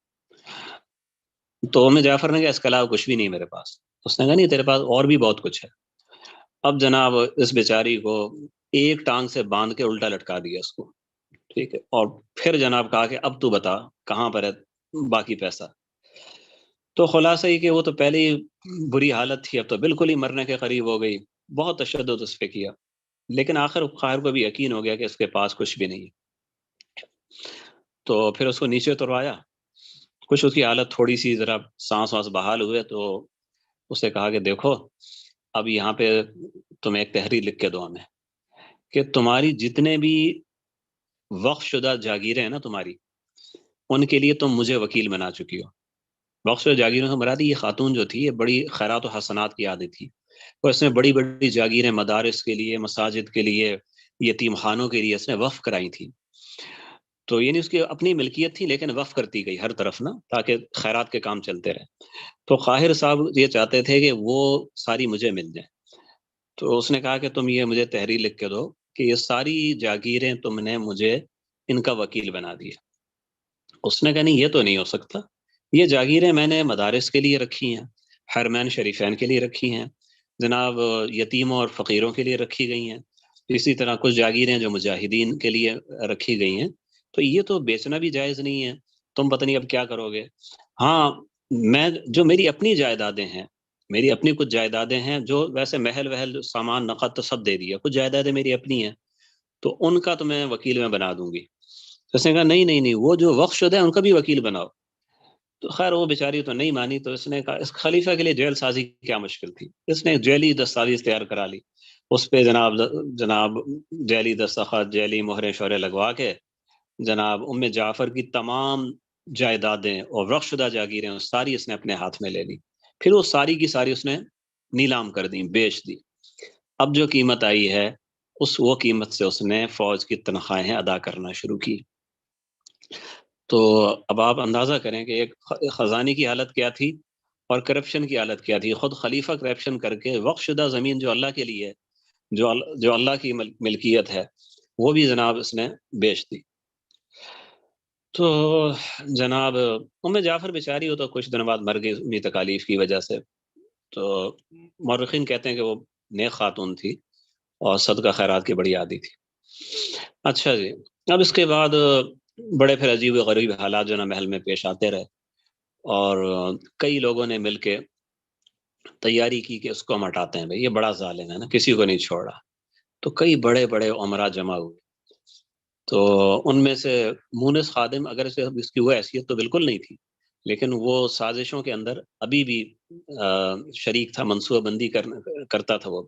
تو جعفر نے کہا اس کے علاوہ کچھ بھی نہیں میرے پاس. اس نے کہا نہیں, تیرے پاس اور بھی بہت کچھ ہے. اب جناب اس بیچاری کو ایک ٹانگ سے باندھ کے الٹا لٹکا دیا اس کو. ٹھیک ہے, اور پھر جناب کہا کہ اب تو بتا کہاں پر ہے باقی پیسہ. تو خلاصہ ہی کہ وہ تو پہلے ہی بری حالت تھی, اب تو بالکل ہی مرنے کے قریب ہو گئی. بہت تشدد اس پہ کیا, لیکن آخر قاہر کو بھی یقین ہو گیا کہ اس کے پاس کچھ بھی نہیں. تو پھر اس کو نیچے اتروایا. کچھ اس کی حالت تھوڑی سی ذرا سانس وانس بحال ہوئے تو اس نے کہا کہ دیکھو اب یہاں پہ تم ایک تحریر لکھ کے دو ہمیں کہ تمہاری جتنے بھی وقف شدہ جاگیریں ہیں نا تمہاری, ان کے لیے تم مجھے وکیل بنا چکی ہو. وقف شدہ جاگیروں سے مراد یہ خاتون جو تھی یہ بڑی خیرات و حسنات کی عادت تھی, اور اس نے بڑی بڑی جاگیریں مدارس کے لیے, مساجد کے لیے, یتیم خانوں کے لیے اس نے وقف کرائی تھی. تو یعنی اس کی اپنی ملکیت تھی لیکن وقف کرتی گئی ہر طرف نا, تاکہ خیرات کے کام چلتے رہے. تو قاہر صاحب یہ چاہتے تھے کہ وہ ساری مجھے مل جائیں. تو اس نے کہا کہ تم یہ مجھے تحریر لکھ کے دو کہ یہ ساری جاگیریں تم نے مجھے ان کا وکیل بنا دیا. اس نے کہا نہیں یہ تو نہیں ہو سکتا, یہ جاگیریں میں نے مدارس کے لیے رکھی ہیں, حرمین شریفین کے لیے رکھی ہیں, جناب یتیموں اور فقیروں کے لیے رکھی گئی ہیں, اسی طرح کچھ جاگیریں جو مجاہدین کے لیے رکھی گئی ہیں, تو یہ تو بیچنا بھی جائز نہیں ہے, تم پتہ نہیں اب کیا کرو گے. ہاں میں جو میری اپنی جائیدادیں ہیں, میری اپنی کچھ جائیدادیں ہیں جو ویسے محل وحل سامان نقد تو سب دے دیا, کچھ جائیدادیں میری اپنی ہیں تو ان کا تو میں وکیل میں بنا دوں گی. اس نے کہا نہیں وہ جو وقف شدہ ہے ان کا بھی وکیل بناؤ. تو خیر وہ بیچاری تو نہیں مانی. تو اس نے کہا اس خلیفہ کے لیے جیل سازی کیا مشکل تھی, اس نے جیلی دستاویز تیار کرا لی, اس پہ جناب جیلی دستخط, جیلی مہریں شورے لگوا کے جناب جعفر کی تمام جائیدادیں اور وقف شدہ جاگیریں ساری اس نے اپنے ہاتھ میں لے لی. پھر وہ ساری کی ساری اس نے نیلام کر دی, بیچ دی. اب جو قیمت آئی ہے وہ قیمت سے اس نے فوج کی تنخواہیں ادا کرنا شروع کی. تو اب آپ اندازہ کریں کہ ایک خزانے کی حالت کیا تھی اور کرپشن کی حالت کیا تھی. خود خلیفہ کرپشن کر کے وقف شدہ زمین جو اللہ کے لیے جو اللہ کی ملکیت ہے وہ بھی جناب اس نے بیچ دی۔ تو جناب جعفر بیچاری ہو تو کچھ دن بعد مر گئی انہی تکالیف کی وجہ سے۔ تو مورخین کہتے ہیں کہ وہ نیک خاتون تھی اور صدقہ خیرات کی بڑی عادی تھی۔ اچھا جی، اب اس کے بعد بڑے پھر عجیب و غریب حالات جو نا محل میں پیش آتے رہے، اور کئی لوگوں نے مل کے تیاری کی کہ اس کو ہم ہٹاتے ہیں، بھائی یہ بڑا ظالم ہے نا، کسی کو نہیں چھوڑ رہا۔ تو کئی بڑے بڑے عمرا جمع ہوئے، تو ان میں سے مونس خادم اگر سے اس کی وہ حیثیت تو بالکل نہیں تھی، لیکن وہ سازشوں کے اندر ابھی بھی شریک تھا، منصوبہ بندی کرتا تھا وہ۔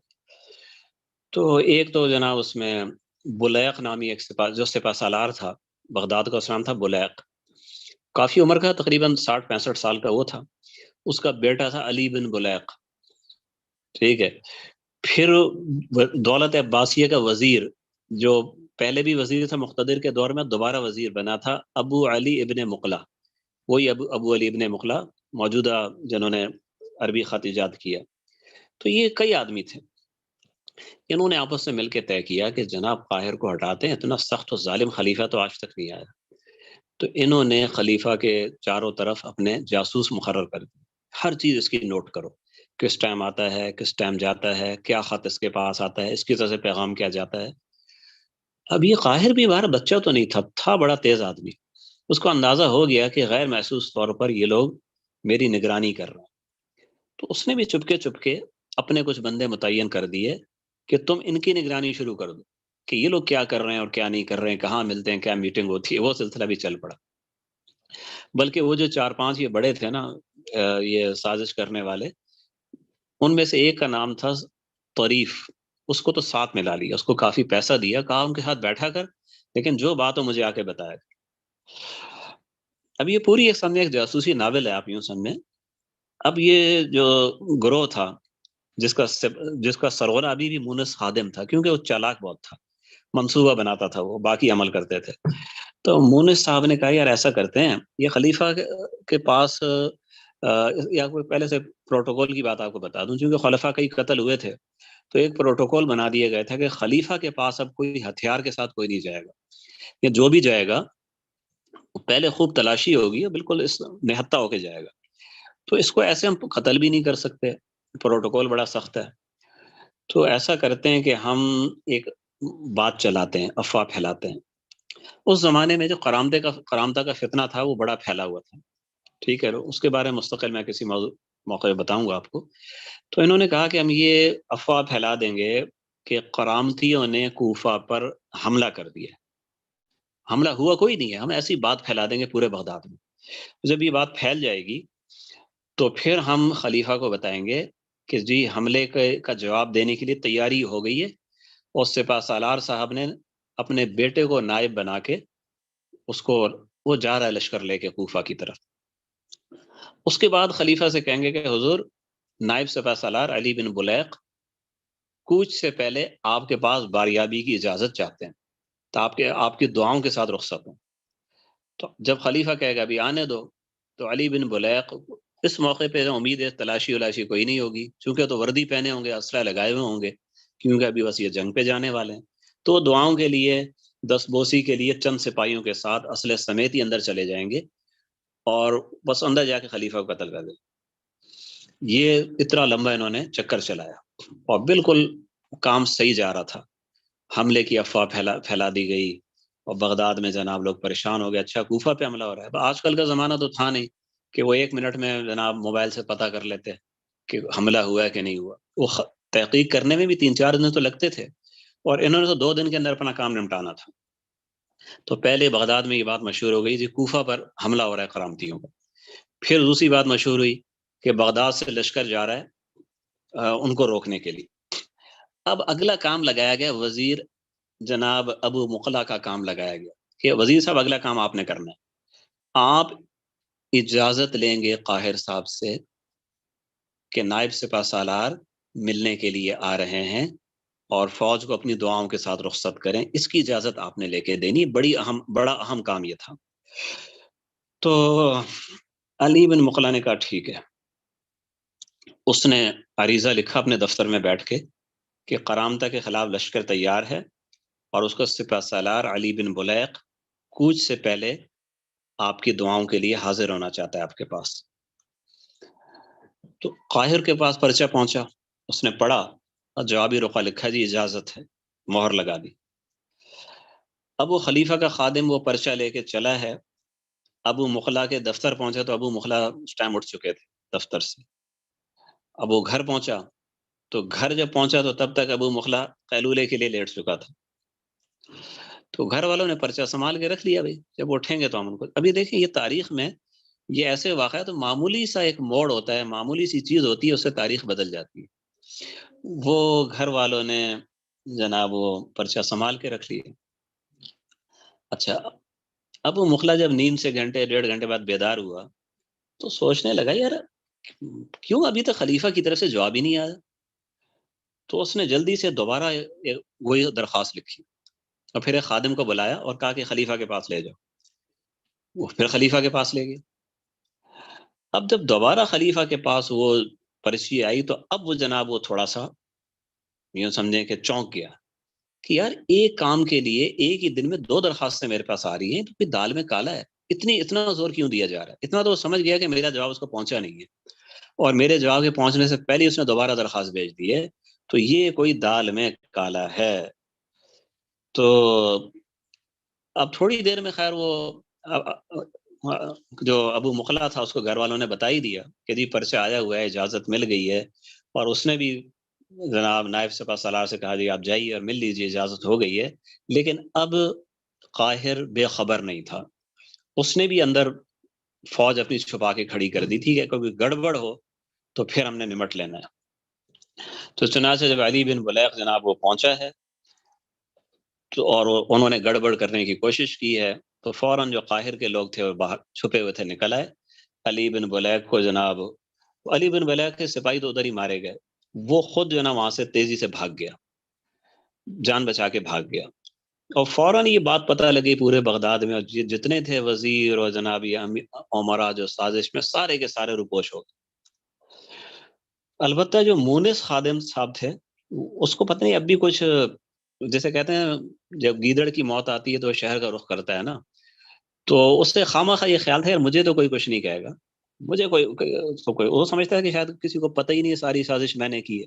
تو ایک تو جناب اس میں بلیق نامی ایک جو سپہ سالار تھا، بغداد کا اس نام تھا بلیق، کافی عمر کا، تقریباً 60-65 سال کا وہ تھا۔ اس کا بیٹا تھا علی بن بلیق، ٹھیک ہے۔ پھر دولت عباسیہ کا وزیر، جو پہلے بھی وزیر تھا مقتدر کے دور میں، دوبارہ وزیر بنا تھا، ابو علی ابن مقلا، وہی ابو علی ابن مقلا موجودہ جنہوں نے عربی خط ایجاد کیا۔ تو یہ کئی آدمی تھے، انہوں نے آپس سے مل کے طے کیا کہ جناب قاہر کو ہٹاتے ہیں، اتنا سخت و ظالم خلیفہ تو آج تک نہیں آیا۔ تو انہوں نے خلیفہ کے چاروں طرف اپنے جاسوس مقرر کر دی، ہر چیز اس کی نوٹ کرو، کس ٹائم آتا ہے، کس ٹائم جاتا ہے، کیا خط اس کے پاس آتا ہے، اس کی طرف سے پیغام کیا جاتا ہے۔ اب یہ قاہر بھی بارہ بچہ تو نہیں تھا بڑا تیز آدمی، اس کو اندازہ ہو گیا کہ غیر محسوس طور پر یہ لوگ میری نگرانی کر رہے ہیں۔ تو اس نے بھی چپکے اپنے کچھ بندے متعین کر دیے کہ تم ان کی نگرانی شروع کر دو، کہ یہ لوگ کیا کر رہے ہیں اور کیا نہیں کر رہے ہیں، کہاں ملتے ہیں، کیا میٹنگ ہوتی ہے، وہ سلسلہ بھی چل پڑا۔ بلکہ وہ جو 4-5 یہ بڑے تھے نا یہ سازش کرنے والے، ان میں سے ایک کا نام تھا طریف، اس کو تو ساتھ میں لا لیا، اس کو کافی پیسہ دیا، کہا ان کے ساتھ بیٹھا کر، لیکن جو بات ہو مجھے آ کے بتایا۔ اب یہ پوری ایک سمجھے ایک جاسوسی ناول ہے، آپ یوں سمجھیں۔ اب یہ جو گروہ تھا جس کا سرغنہ ابھی بھی مونس خادم تھا، کیونکہ وہ چالاک بہت تھا، منصوبہ بناتا تھا، وہ باقی عمل کرتے تھے۔ تو مونس صاحب نے کہا یار ایسا کرتے ہیں، یہ خلیفہ کے پاس یا کوئی پہلے سے پروٹوکول کی بات آپ کو بتا دوں، چونکہ خلفاء کئی قتل ہوئے تھے، تو ایک پروٹوکول بنا دیا گیا تھا کہ خلیفہ کے پاس اب کوئی ہتھیار کے ساتھ کوئی نہیں جائے گا، یا جو بھی جائے گا پہلے خوب تلاشی ہوگی، بالکل اس نہتہ ہو کے جائے گا۔ تو اس کو ایسے ہم قتل بھی نہیں کر سکتے، پروٹوکول بڑا سخت ہے۔ تو ایسا کرتے ہیں کہ ہم ایک بات چلاتے ہیں، افواہ پھیلاتے ہیں۔ اس زمانے میں جو قرامتہ کا فتنہ تھا وہ بڑا پھیلا ہوا تھا، ٹھیک ہے، اس کے بارے میں مستقل میں کسی موقع پہ بتاؤں گا آپ کو۔ تو انہوں نے کہا کہ ہم یہ افواہ پھیلا دیں گے کہ قرامتیوں نے کوفہ پر حملہ کر دیا، حملہ ہوا کوئی نہیں ہے، ہم ایسی بات پھیلا دیں گے پورے بغداد میں۔ جب یہ بات پھیل جائے گی تو پھر ہم خلیفہ کو بتائیں گے کہ جی حملے کا جواب دینے کے لیے تیاری ہو گئی ہے، اور سپہ سالار صاحب نے اپنے بیٹے کو نائب بنا کے اس کو، وہ جا رہا ہے لشکر لے کے کوفہ کی طرف۔ اس کے بعد خلیفہ سے کہیں گے کہ حضور نائب سپہ سالار علی بن بلیق کوچ سے پہلے آپ کے پاس باریابی کی اجازت چاہتے ہیں، تو آپ کی دعاؤں کے ساتھ رخصت ہوں۔ تو جب خلیفہ کہے گا ابھی آنے دو، تو علی بن بلیق اس موقع پہ امید ہے تلاشی ولاشی کوئی نہیں ہوگی، چونکہ تو وردی پہنے ہوں گے، اسلحہ لگائے ہوئے ہوں گے، کیونکہ ابھی بس یہ جنگ پہ جانے والے ہیں، تو دعاؤں کے لیے، دست بوسی کے لیے چند سپاہیوں کے ساتھ اسلحے سمیت ہی اندر چلے جائیں گے، اور بس اندر جا کے خلیفہ کو قتل کر دیں۔ یہ اتنا لمبا انہوں نے چکر چلایا، اور بالکل کام صحیح جا رہا تھا، حملے کی افواہ پھیلا دی گئی، اور بغداد میں جناب لوگ پریشان ہو گئے، اچھا کوفہ پہ حملہ ہو رہا ہے۔ آج کل کا زمانہ تو تھا نہیں کہ وہ 1 منٹ میں جناب موبائل سے پتہ کر لیتے کہ حملہ ہوا ہے کہ نہیں ہوا، وہ تحقیق کرنے میں بھی 3-4 دن تو لگتے تھے، اور انہوں نے تو 2 دن کے اندر اپنا کام نمٹانا تھا۔ تو پہلے بغداد میں یہ بات مشہور ہو گئی جی کوفہ پر حملہ ہو رہا ہے قرامتیوں کا۔ پھر دوسری بات مشہور ہوئی کہ بغداد سے لشکر جا رہا ہے ان کو روکنے کے لیے۔ اب اگلا کام لگایا گیا وزیر جناب ابو مقلا کا کام لگایا گیا کہ وزیر صاحب اگلا کام آپ نے کرنا ہے، آپ اجازت لیں گے قاہر صاحب سے کہ نائب سپہ سالار ملنے کے لیے آ رہے ہیں، اور فوج کو اپنی دعاؤں کے ساتھ رخصت کریں، اس کی اجازت آپ نے لے کے دینی، بڑا اہم کام یہ تھا۔ تو علی بن مقلا نے کہا ٹھیک ہے، اس نے عریضہ لکھا اپنے دفتر میں بیٹھ کے کہ قرامتہ کے خلاف لشکر تیار ہے اور اس کا سپہ سالار علی بن بلیق کوچ سے پہلے آپ کی دعاؤں کے لیے حاضر ہونا چاہتا ہے آپ کے پاس۔ تو قاہر کے پاس پرچہ پہنچا، اس نے پڑھا اور جوابی رخا لکھا جی اجازت ہے، مہر لگا دی۔ اب وہ خلیفہ کا خادم وہ پرچہ لے کے چلا ہے، ابو مخلا کے دفتر پہنچا تو ابو مخلا اس ٹائم اٹھ چکے تھے دفتر سے۔ اب وہ گھر پہنچا تو گھر جب پہنچا تو تب تک ابو مخلا قیلولے کے لیے لیٹ چکا تھا۔ تو گھر والوں نے پرچہ سنبھال کے رکھ لیا، بھائی جب اٹھیں گے تو ہم ان کو۔ ابھی دیکھیں یہ تاریخ میں یہ ایسے واقعات، تو معمولی سا ایک موڑ ہوتا ہے، معمولی سی چیز ہوتی ہے، اس سے تاریخ بدل جاتی ہے۔ وہ گھر والوں نے جناب وہ پرچہ سنبھال کے رکھ لیے۔ اچھا، اب وہ مخلا جب نیند سے گھنٹے 1.5 گھنٹے بعد بیدار ہوا تو سوچنے لگا یار کیوں ابھی تک خلیفہ کی طرف سے جواب ہی نہیں آیا۔ تو اس نے جلدی سے دوبارہ وہی درخواست لکھی اور پھر ایک خادم کو بلایا اور کہا کہ خلیفہ کے پاس لے جاؤ۔ وہ پھر خلیفہ کے پاس لے گئے۔ اب جب دوبارہ خلیفہ کے پاس وہ پرچی آئی تو اب وہ جناب وہ تھوڑا سا یوں سمجھیں کہ چونک گیا کہ یار ایک کام کے لیے ایک ہی دن میں 2 درخواستیں میرے پاس آ رہی ہیں، تو پھر دال میں کالا ہے، اتنا زور کیوں دیا جا رہا ہے؟ اتنا تو وہ سمجھ گیا کہ میرا جواب اس کو پہنچا نہیں ہے، اور میرے جواب کے پہنچنے سے پہلے اس نے دوبارہ درخواست بھیج دی ہے، تو یہ کوئی دال میں کالا ہے۔ تو اب تھوڑی دیر میں خیر وہ جو ابو مخلا تھا اس کو گھر والوں نے بتا ہی دیا کہ جی پرچہ آیا ہوا ہے، اجازت مل گئی ہے، اور اس نے بھی جناب نائب سپہ سالار سے کہا جی آپ جائیے اور مل لیجیے، اجازت ہو گئی ہے۔ لیکن اب قاہر بے خبر نہیں تھا، اس نے بھی اندر فوج اپنی چھپا کے کھڑی کر دی تھی کہ کوئی گڑبڑ ہو تو پھر ہم نے نمٹ لینا ہے۔ تو چنانچہ جب علی بن بلیق جناب وہ پہنچا ہے تو اور انہوں نے گڑبڑ کرنے کی کوشش کی ہے، تو فوراً جو قاہر کے لوگ تھے وہ باہر چھپے ہوئے تھے نکل آئے۔ علی بن بلیق کو جناب، علی بن بلیق کے سپاہی تو ادھر ہی مارے گئے، وہ خود جو نا وہاں سے تیزی سے بھاگ گیا، جان بچا کے بھاگ گیا۔ اور فوراً یہ بات پتہ لگی پورے بغداد میں، اور جتنے تھے وزیر اور جناب عمرا جو سازش میں، سارے کے سارے روپوش ہو گئے۔ البتہ جو مونس خادم صاحب تھے اس کو پتہ نہیں اب بھی کچھ، جیسے کہتے ہیں جب گیدڑ کی موت آتی ہے تو شہر کا رخ کرتا ہے نا، تو اس سے خواہ یہ خیال تھا یار مجھے تو کوئی کچھ نہیں کہے گا، مجھے کوئی وہ سمجھتا ہے کہ شاید کسی کو پتہ ہی نہیں ساری سازش میں نے کی ہے،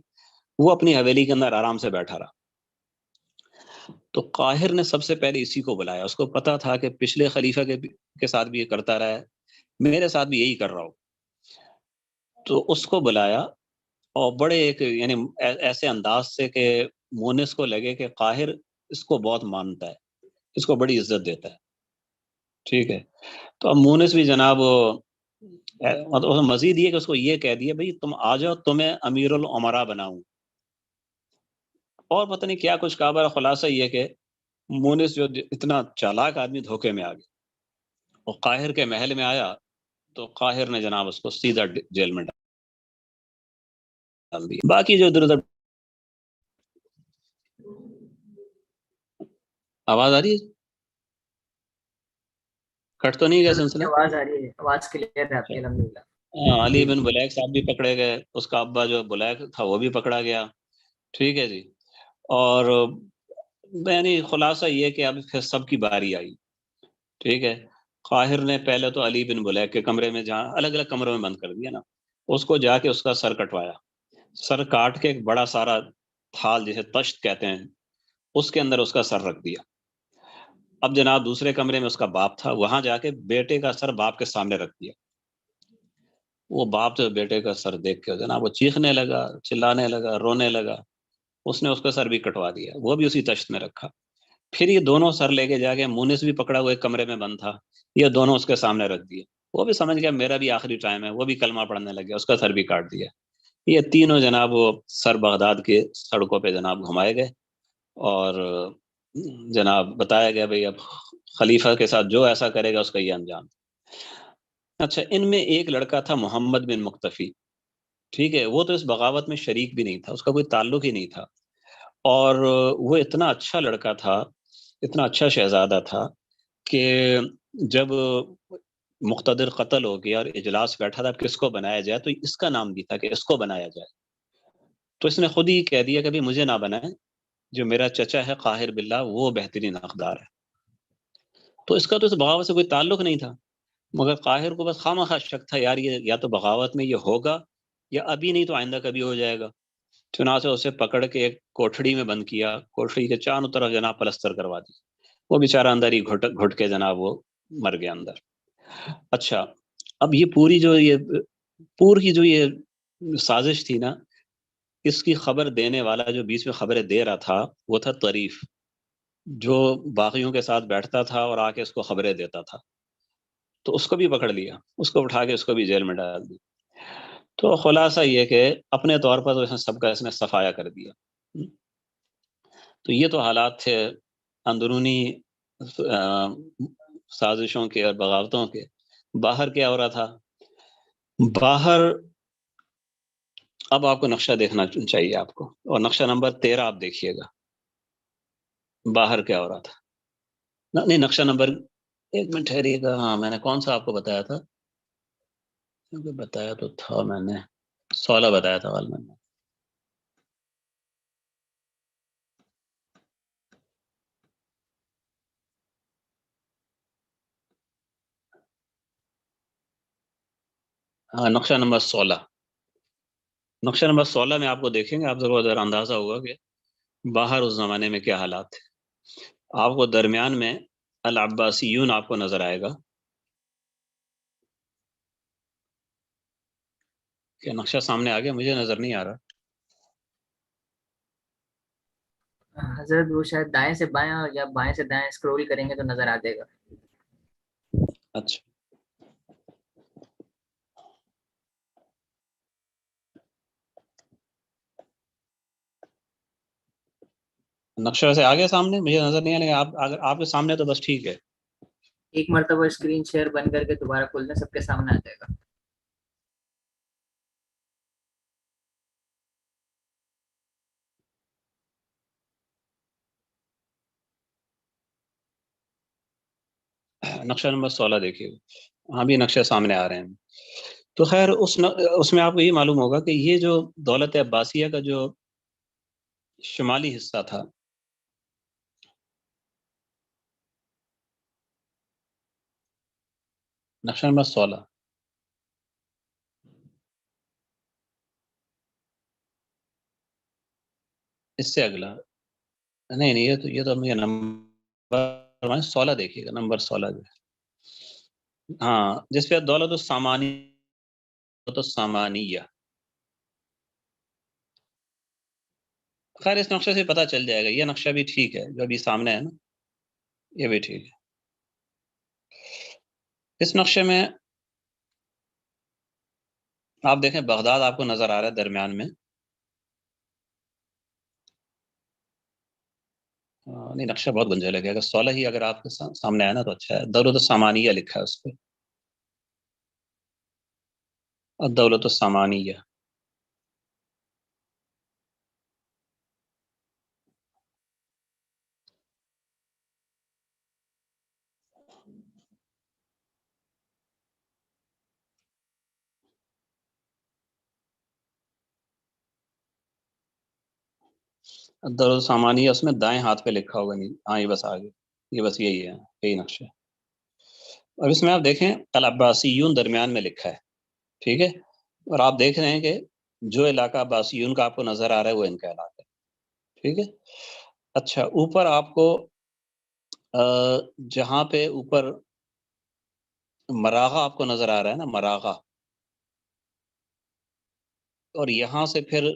وہ اپنی حویلی کے اندر آرام سے بیٹھا رہا۔ تو قاہر نے سب سے پہلے اسی کو بلایا، اس کو پتا تھا کہ پچھلے خلیفہ کے ساتھ بھی یہ کرتا رہا ہے، میرے ساتھ بھی یہی کر رہا ہو۔ تو اس کو بلایا اور بڑے ایک یعنی ایسے انداز سے کہ مونس کو لگے کہ قاہر اس کو بہت مانتا ہے، اس کو بڑی عزت دیتا ہے، ٹھیک ہے۔ تو اب مونس بھی جناب مزید یہ کہ اس کو یہ کہہ دیا بھئی تم آ جاؤ، تمہیں امیر العمراء بناؤں، اور پتہ نہیں کیا کچھ کہا۔ بڑا خلاصہ یہ کہ مونس جو اتنا چالاک آدمی دھوکے میں آ گیا، اور قاہر کے محل میں آیا تو قاہر نے جناب اس کو سیدھا جیل میں ڈال دیا۔ باقی جو ادھر ادھر آواز آ رہی ہے، کٹ تو نہیں گیا سلسلہ؟
آواز آ رہی ہے، آواز کلیئر ہے آپ کی الحمدللہ۔
علی بن بلیق صاحب بھی پکڑے گئے، اس کا ابا جو بلیق تھا وہ بھی پکڑا گیا، ٹھیک ہے جی۔ اور یعنی خلاصہ یہ کہ اب پھر سب کی باری آئی، ٹھیک ہے۔ قاہر نے پہلے تو علی بن بلیق کے کمرے میں، جہاں الگ الگ کمروں میں بند کر دیا نا، اس کو جا کے اس کا سر کٹوایا، سر کاٹ کے ایک بڑا سارا تھال جسے تشت کہتے ہیں اس کے اندر اس کا سر رکھ دیا۔ اب جناب دوسرے کمرے میں اس کا باپ تھا، وہاں جا کے بیٹے کا سر باپ کے سامنے رکھ دیا۔ وہ باپ جو بیٹے کا سر دیکھ کے جناب وہ چیخنے لگا، چلانے لگا، رونے لگا، اس نے اس کا سر بھی کٹوا دیا، وہ بھی اسی تشت میں رکھا۔ پھر یہ دونوں سر لے کے جا کے مونس بھی پکڑا ہوا ایک کمرے میں بند تھا، یہ دونوں اس کے سامنے رکھ دیے، وہ بھی سمجھ گیا میرا بھی آخری ٹائم ہے، وہ بھی کلمہ پڑھنے لگ گیا، اس کا سر بھی کاٹ دیا۔ یہ تینوں جناب وہ سر بغداد کے سڑکوں پہ جناب گھمائے گئے، اور جناب بتایا گیا بھئی اب خلیفہ کے ساتھ جو ایسا کرے گا اس کا یہ انجام۔ اچھا، ان میں ایک لڑکا تھا محمد بن مقتفی، ٹھیک ہے، وہ تو اس بغاوت میں شریک بھی نہیں تھا، اس کا کوئی تعلق ہی نہیں تھا، اور وہ اتنا اچھا لڑکا تھا، اتنا اچھا شہزادہ تھا کہ جب مقتدر قتل ہو گیا اور اجلاس بیٹھا تھا کس کو بنایا جائے، تو اس کا نام بھی تھا کہ اس کو بنایا جائے۔ تو اس نے خود ہی کہہ دیا کہ بھی مجھے نہ بنائے، جو میرا چچا ہے قاہر باللہ وہ بہترین حقدار ہے۔ تو اس کا تو اس بغاوت سے کوئی تعلق نہیں تھا، مگر قاہر کو بس خواہ شک تھا، یار یہ یا تو بغاوت میں یہ ہوگا یا ابھی نہیں تو آئندہ کبھی ہو جائے گا۔ چنانچہ اسے پکڑ کے ایک کوٹھڑی میں بند کیا، کوٹھڑی کے چاروں طرف جناب پلستر کروا دی، وہ بیچارہ اندر ہی گھٹ کے جناب وہ مر گیا اندر۔ اچھا، اب یہ پوری جو یہ سازش تھی نا، اس کی خبر دینے والا جو بیچ میں خبریں دے رہا تھا وہ تھا طریف، جو باغیوں کے ساتھ بیٹھتا تھا اور آ کے اس کو خبریں دیتا تھا۔ تو اس کو بھی پکڑ لیا، اس کو اٹھا کے اس کو بھی جیل میں ڈال دی۔ تو خلاصہ یہ کہ اپنے طور پر تو اس نے سب کا اس نے صفایا کر دیا۔ تو یہ تو حالات تھے اندرونی سازشوں کے اور بغاوتوں کے۔ باہر کیا ہو رہا تھا؟ باہر اب آپ کو نقشہ دیکھنا چاہیے آپ کو، اور نقشہ نمبر 13 آپ دیکھیے گا، باہر کیا ہو رہا تھا۔ نہیں، نقشہ نمبر، ایک منٹ ٹھہریے گا، ہاں میں نے کون سا آپ کو بتایا تھا؟ کیونکہ بتایا تو تھا میں نے، 16 بتایا تھا غالباً۔ ہاں، نقشہ نمبر 16، نقشہ نمبر 16 میں آپ کو دیکھیں گے، آپ ضرور ذرا اندازہ ہوگا کہ باہر اس زمانے میں کیا حالات تھے۔ آپ کو درمیان میں العباسیون آپ کو نظر آئے گا، کہ نقشہ سامنے آ گیا؟ مجھے نظر نہیں آ رہا۔
حضرت وہ شاید دائیں سے بائیں یا بائیں سے دائیں اسکرول کریں گے تو نظر آ جائے گا۔
اچھا، نقشہ ویسے آ گیا سامنے؟ مجھے نظر نہیں آنے گا، اگر آپ کے سامنے تو بس ٹھیک ہے۔
ایک مرتبہ اسکرین شیئر بند کر کے دوبارہ کھول دیں، سب کے سامنے آ جائے گا۔
نقشہ نمبر 16 دیکھیے، ہاں بھی نقشے سامنے آ رہے ہیں۔ تو خیر اس میں آپ کو یہ معلوم ہوگا کہ یہ جو دولت عباسیہ کا جو شمالی حصہ تھا، نقشہ نمبر 16، اس سے اگلا، نہیں یہ تو مجھے نمبر 16 دیکھیے گا، نمبر 16 جو ہے، ہاں جس پہ دولت السامانیہ۔ خیر اس نقشے سے پتہ چل جائے گا، یہ نقشہ بھی ٹھیک ہے جو ابھی سامنے ہے نا، یہ بھی ٹھیک ہے۔ اس نقشے میں آپ دیکھیں بغداد آپ کو نظر آ رہا ہے درمیان میں، نہیں نقشہ بہت گنجا لگے، اگر 16 ہی اگر آپ کے سامنے آیا نا تو اچھا ہے۔ دولت السامانیہ لکھا ہے اس پہ، الدولت السامانیہ۔ الدولت السامانیہ اس میں دائیں ہاتھ پہ لکھا ہوگا، نہیں ہاں یہ بس آگے، یہ بس یہی ہے، یہی نقشہ۔ اور اس میں آپ دیکھیں العباسیون درمیان میں لکھا ہے، ٹھیک ہے، اور آپ دیکھ رہے ہیں کہ جو علاقہ عباسیون کا آپ کو نظر آ رہا ہے وہ ان کا علاقہ ہے، ٹھیک ہے۔ اچھا، اوپر آپ کو جہاں پہ اوپر مراغہ آپ کو نظر آ رہا ہے نا، مراغہ، اور یہاں سے پھر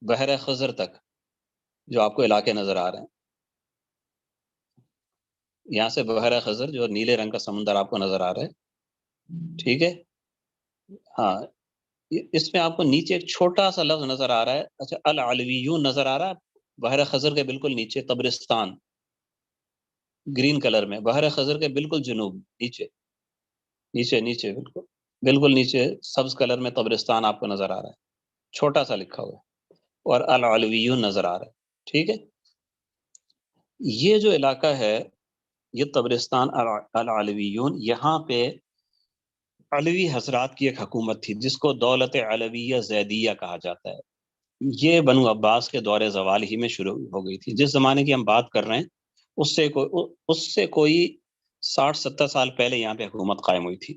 بحر خضر تک جو آپ کو علاقے نظر آ رہے ہیں، یہاں سے بحر خضر جو نیلے رنگ کا سمندر آپ کو نظر آ رہا ہے، ٹھیک ہے، ہاں اس میں آپ کو نیچے ایک چھوٹا سا لفظ نظر آ رہا ہے، اچھا العلویون نظر آ رہا ہے، بحر خضر کے بالکل نیچے طبرستان، گرین کلر میں، بحر خضر کے بالکل جنوب، نیچے نیچے نیچے بالکل نیچے سبز کلر میں طبرستان آپ کو نظر آ رہا ہے، چھوٹا سا لکھا ہوا ہے، اور العلویون نظر آ رہا ہے، ٹھیک ہے۔ یہ جو علاقہ ہے یہ طبرستان العلویون، یہاں پہ علوی حضرات کی ایک حکومت تھی جس کو دولت علویہ زیدیہ کہا جاتا ہے۔ یہ بنو عباس کے دور زوال ہی میں شروع ہو گئی تھی. جس زمانے کی ہم بات کر رہے ہیں اس سے کوئی 60-70 سال پہلے یہاں پہ حکومت قائم ہوئی تھی.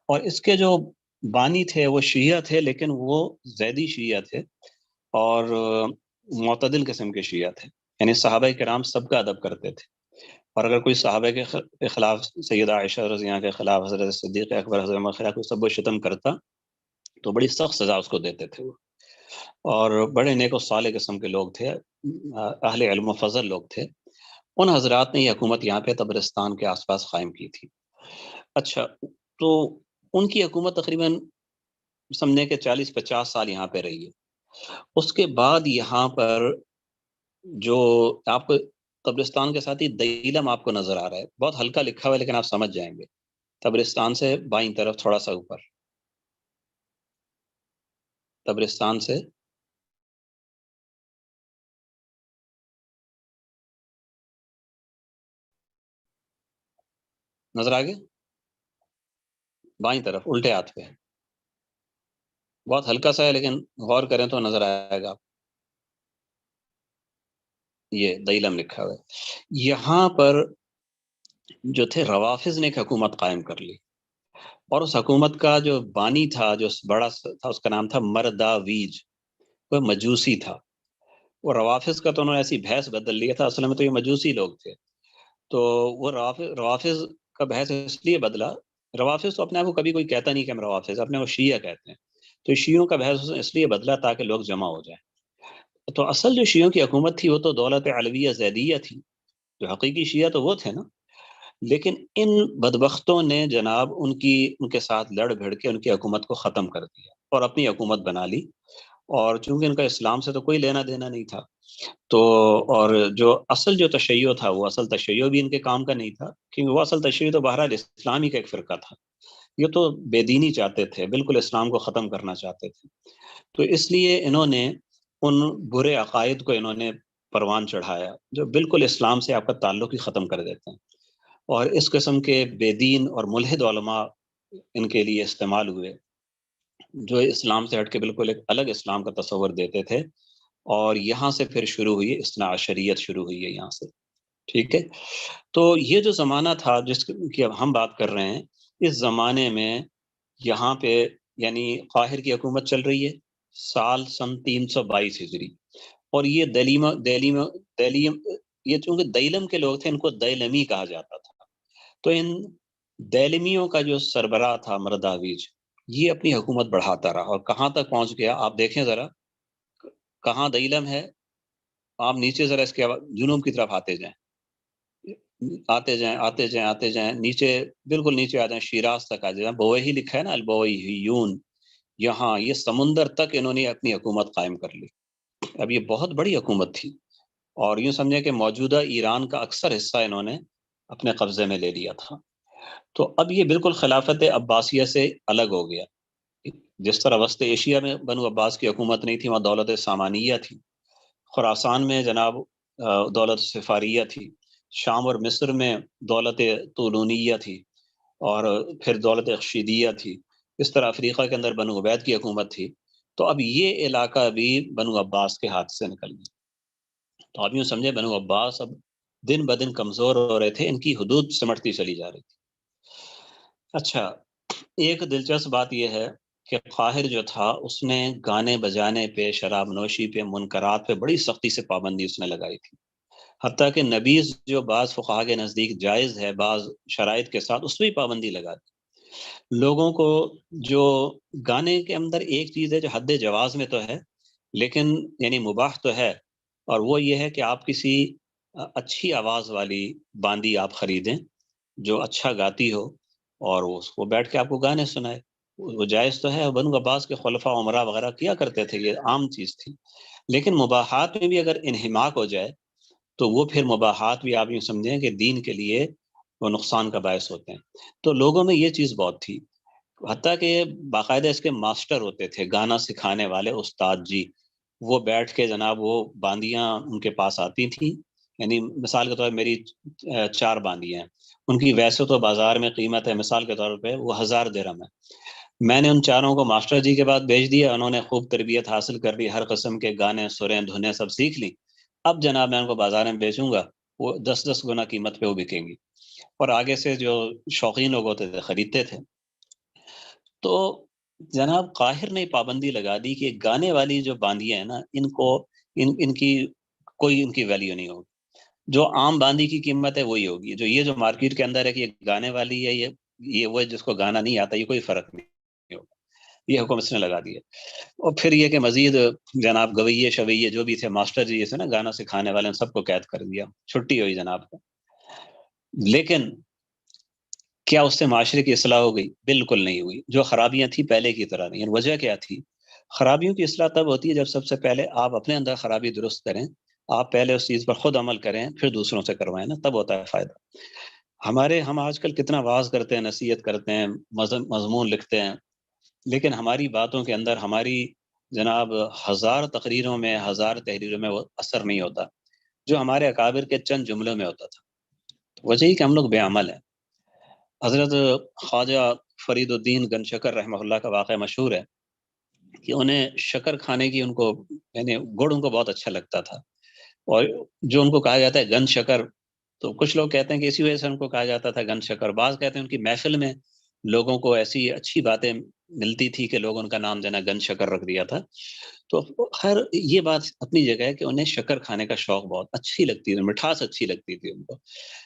اور اس کے جو بانی تھے وہ شیعہ تھے، لیکن وہ زیدی شیعہ تھے اور معتدل قسم کے شیعہ تھے. یعنی صحابہ کرام سب کا ادب کرتے تھے، اور اگر کوئی صحابہ کے خلاف، سیدہ عائشہ رضی اللہ عنہا کے خلاف، حضرت صدیق اکبر، حضرت عمر کے خلاف کوئی سب و شتم کرتا تو بڑی سخت سزا اس کو دیتے تھے وہ. اور بڑے نیک و صالح قسم کے لوگ تھے، اہل علم و فضل لوگ تھے. ان حضرات نے یہ حکومت یہاں پہ طبرستان کے آس پاس قائم کی تھی. اچھا، تو ان کی حکومت تقریباً سمجھنے کے 40-50 سال یہاں پہ رہی ہے. اس کے بعد یہاں پر جو آپ کو قبرستان کے ساتھ ہی دیلم آپ کو نظر آ رہا ہے، بہت ہلکا لکھا ہوا ہے لیکن آپ سمجھ جائیں گے. قبرستان سے بائیں طرف تھوڑا سا اوپر، قبرستان سے نظر آگے بائیں طرف الٹے ہاتھ پہ، بہت ہلکا سا ہے لیکن غور کریں تو نظر آئے گا. یہ دیلم لکھا ہوا ہے. یہاں پر جو تھے روافظ نے ایک حکومت قائم کر لی، اور اس حکومت کا جو بانی تھا، جو بڑا تھا، اس کا نام تھا مرداویج. وہ مجوسی تھا. وہ روافظ کا تو انہوں نے ایسی بحث بدل لیا تھا، اصل میں تو یہ مجوسی لوگ تھے. تو وہ روافظ کا بحث اس لیے بدلا، روافظ تو اپنے آپ کو کبھی کوئی کہتا نہیں کہ ہم روافظ، اپنے وہ شیعہ کہتے ہیں. تو شیعوں کا بحث اس لیے بدلا تاکہ لوگ جمع ہو جائیں. تو اصل جو شیعوں کی حکومت تھی وہ تو دولت علویہ زیدیہ تھی، جو حقیقی شیعہ تو وہ تھے نا. لیکن ان بدبختوں نے جناب ان کے ساتھ لڑ بھڑ کے ان کی حکومت کو ختم کر دیا اور اپنی حکومت بنا لی. اور چونکہ ان کا اسلام سے تو کوئی لینا دینا نہیں تھا، تو اور جو اصل جو تشیع تھا وہ اصل تشیع بھی ان کے کام کا نہیں تھا، کیونکہ وہ اصل تشیع تو بہرحال اسلامی کا ایک فرقہ تھا. یہ تو بے دینی چاہتے تھے، بالکل اسلام کو ختم کرنا چاہتے تھے. تو اس لیے انہوں نے ان برے عقائد کو انہوں نے پروان چڑھایا جو بالکل اسلام سے آپ کا تعلق ہی ختم کر دیتے ہیں. اور اس قسم کے بے دین اور ملحد علماء ان کے لیے استعمال ہوئے، جو اسلام سے ہٹ کے بالکل ایک الگ اسلام کا تصور دیتے تھے. اور یہاں سے پھر شروع ہوئی اثنا عشریت، شروع ہوئی ہے یہاں سے. ٹھیک ہے، تو یہ جو زمانہ تھا جس کی اب ہم بات کر رہے ہیں، اس زمانے میں یہاں پہ یعنی قاہر کی حکومت چل رہی ہے سال سن 322 ہجری. اور یہ دلیم یہ چونکہ دیلم کے لوگ تھے، ان کو دیلمی کہا جاتا تھا. تو ان دیلمیوں کا جو سربراہ تھا مرداویج، یہ اپنی حکومت بڑھاتا رہا اور کہاں تک پہنچ گیا آپ دیکھیں ذرا. کہاں دیلم ہے، آپ نیچے ذرا اس کے جنوب کی طرف آتے جائیں، آتے جائیں آتے جائیں آتے جائیں، نیچے بالکل نیچے آ جائیں، شیراز تک آ جائیں. بوئی لکھا ہے نا، البویہیون. یہاں یہ سمندر تک انہوں نے اپنی حکومت قائم کر لی. اب یہ بہت بڑی حکومت تھی، اور یوں سمجھیں کہ موجودہ ایران کا اکثر حصہ انہوں نے اپنے قبضے میں لے لیا تھا. تو اب یہ بالکل خلافت عباسیہ سے الگ ہو گیا. جس طرح وسط ایشیا میں بنو عباس کی حکومت نہیں تھی، وہاں دولت سامانیہ تھی. خراسان میں جناب دولت سفاریہ تھی. شام اور مصر میں دولت طولونیہ تھی، اور پھر دولت اخشیدیہ تھی. اس طرح افریقہ کے اندر بنو عبید کی حکومت تھی. تو اب یہ علاقہ بھی بنو عباس کے ہاتھ سے نکل گیا. تو آپ یوں سمجھے بنو عباس اب دن بدن کمزور ہو رہے تھے، ان کی حدود سمٹتی چلی جا رہی تھی. اچھا، ایک دلچسپ بات یہ ہے کہ قاہر جو تھا اس نے گانے بجانے پہ، شراب نوشی پہ، منکرات پہ بڑی سختی سے پابندی اس نے لگائی تھی. حتیٰ کہ نبیذ جو بعض فقہا کے نزدیک جائز ہے بعض شرائط کے ساتھ، اس پہ بھی پابندی لگا دی. لوگوں کو جو گانے کے اندر ایک چیز ہے جو حد جواز میں تو ہے، لیکن یعنی مباح تو ہے، اور وہ یہ ہے کہ آپ کسی اچھی آواز والی باندی آپ خریدیں جو اچھا گاتی ہو، اور وہ بیٹھ کے آپ کو گانے سنائے. وہ جائز تو ہے، بنو عباس کے خلفاء عمرہ وغیرہ کیا کرتے تھے، یہ عام چیز تھی. لیکن مباحات میں بھی اگر انہماک ہو جائے تو وہ پھر مباحات بھی آپ یوں سمجھیں کہ دین کے لیے وہ نقصان کا باعث ہوتے ہیں. تو لوگوں میں یہ چیز بہت تھی، حتیٰ کہ باقاعدہ اس کے ماسٹر ہوتے تھے، گانا سکھانے والے استاد جی. وہ بیٹھ کے جناب وہ باندیاں ان کے پاس آتی تھیں. یعنی مثال کے طور پر میری 4 باندیاں ہیں، ان کی ویسے تو بازار میں قیمت ہے مثال کے طور پہ وہ 1000 درہم ہے. میں نے ان چاروں کو ماسٹر جی کے بعد بھیج دیا، انہوں نے خوب تربیت حاصل کر لی، ہر قسم کے گانے سریں دھنیں سب سیکھ لی. اب جناب میں ان کو بازار میں بیچوں گا، وہ 10 گنا قیمت پہ وہ بکیں گی، اور آگے سے جو شوقین لوگ ہوتے تھے خریدتے تھے. تو جناب قاہر نے پابندی لگا دی کہ گانے والی جو باندیاں ہیں نا، ان کو ان کی کوئی ان کی ویلیو نہیں ہوگی. جو عام باندی کی قیمت ہے وہی ہوگی. جو یہ جو مارکیٹ کے اندر ہے کہ یہ گانے والی ہے، یہ وہ جس کو گانا نہیں آتا، یہ کوئی فرق نہیں ہوگا. یہ حکم اس نے لگا دیا. اور پھر یہ کہ مزید جناب گویے شویے جو بھی تھے ماسٹر جی جیسے نا گانا سکھانے والے، ان سب کو قید کر دیا، چھٹی ہوئی جناب کو. لیکن کیا اس سے معاشرے کی اصلاح ہو گئی؟ بالکل نہیں ہوئی. جو خرابیاں تھیں پہلے کی طرح نہیں. وجہ کیا تھی؟ خرابیوں کی اصلاح تب ہوتی ہے جب سب سے پہلے آپ اپنے اندر خرابی درست کریں، آپ پہلے اس چیز پر خود عمل کریں، پھر دوسروں سے کروائیں نا، تب ہوتا ہے فائدہ. ہم آج کل کتنا واعظ کرتے ہیں، نصیحت کرتے ہیں، مضمون لکھتے ہیں، لیکن ہماری باتوں کے اندر، ہماری جناب 1000 تقریروں میں، 1000 تحریروں میں وہ اثر نہیں ہوتا جو ہمارے اکابر کے چند جملوں میں ہوتا تھا. وجہ ہی کہ ہم لوگ بے عمل ہیں. حضرت خواجہ فرید الدین گن شکر رحمہ اللہ کا واقعہ مشہور ہے کہ انہیں شکر کھانے کی، ان کو یعنی گڑ ان کو بہت اچھا لگتا تھا، اور جو ان کو کہا جاتا ہے گن شکر، تو کچھ لوگ کہتے ہیں کہ اسی وجہ سے ان کو کہا جاتا تھا گن شکر. بعض کہتے ہیں ان کی محفل میں لوگوں کو ایسی اچھی باتیں ملتی تھی کہ لوگ ان کا نام دینا گن شکر رکھ دیا تھا. تو خیر یہ بات اپنی جگہ ہے کہ انہیں شکر کھانے کا شوق بہت اچھی لگتی تھی، مٹھاس اچھی لگتی تھی ان کو.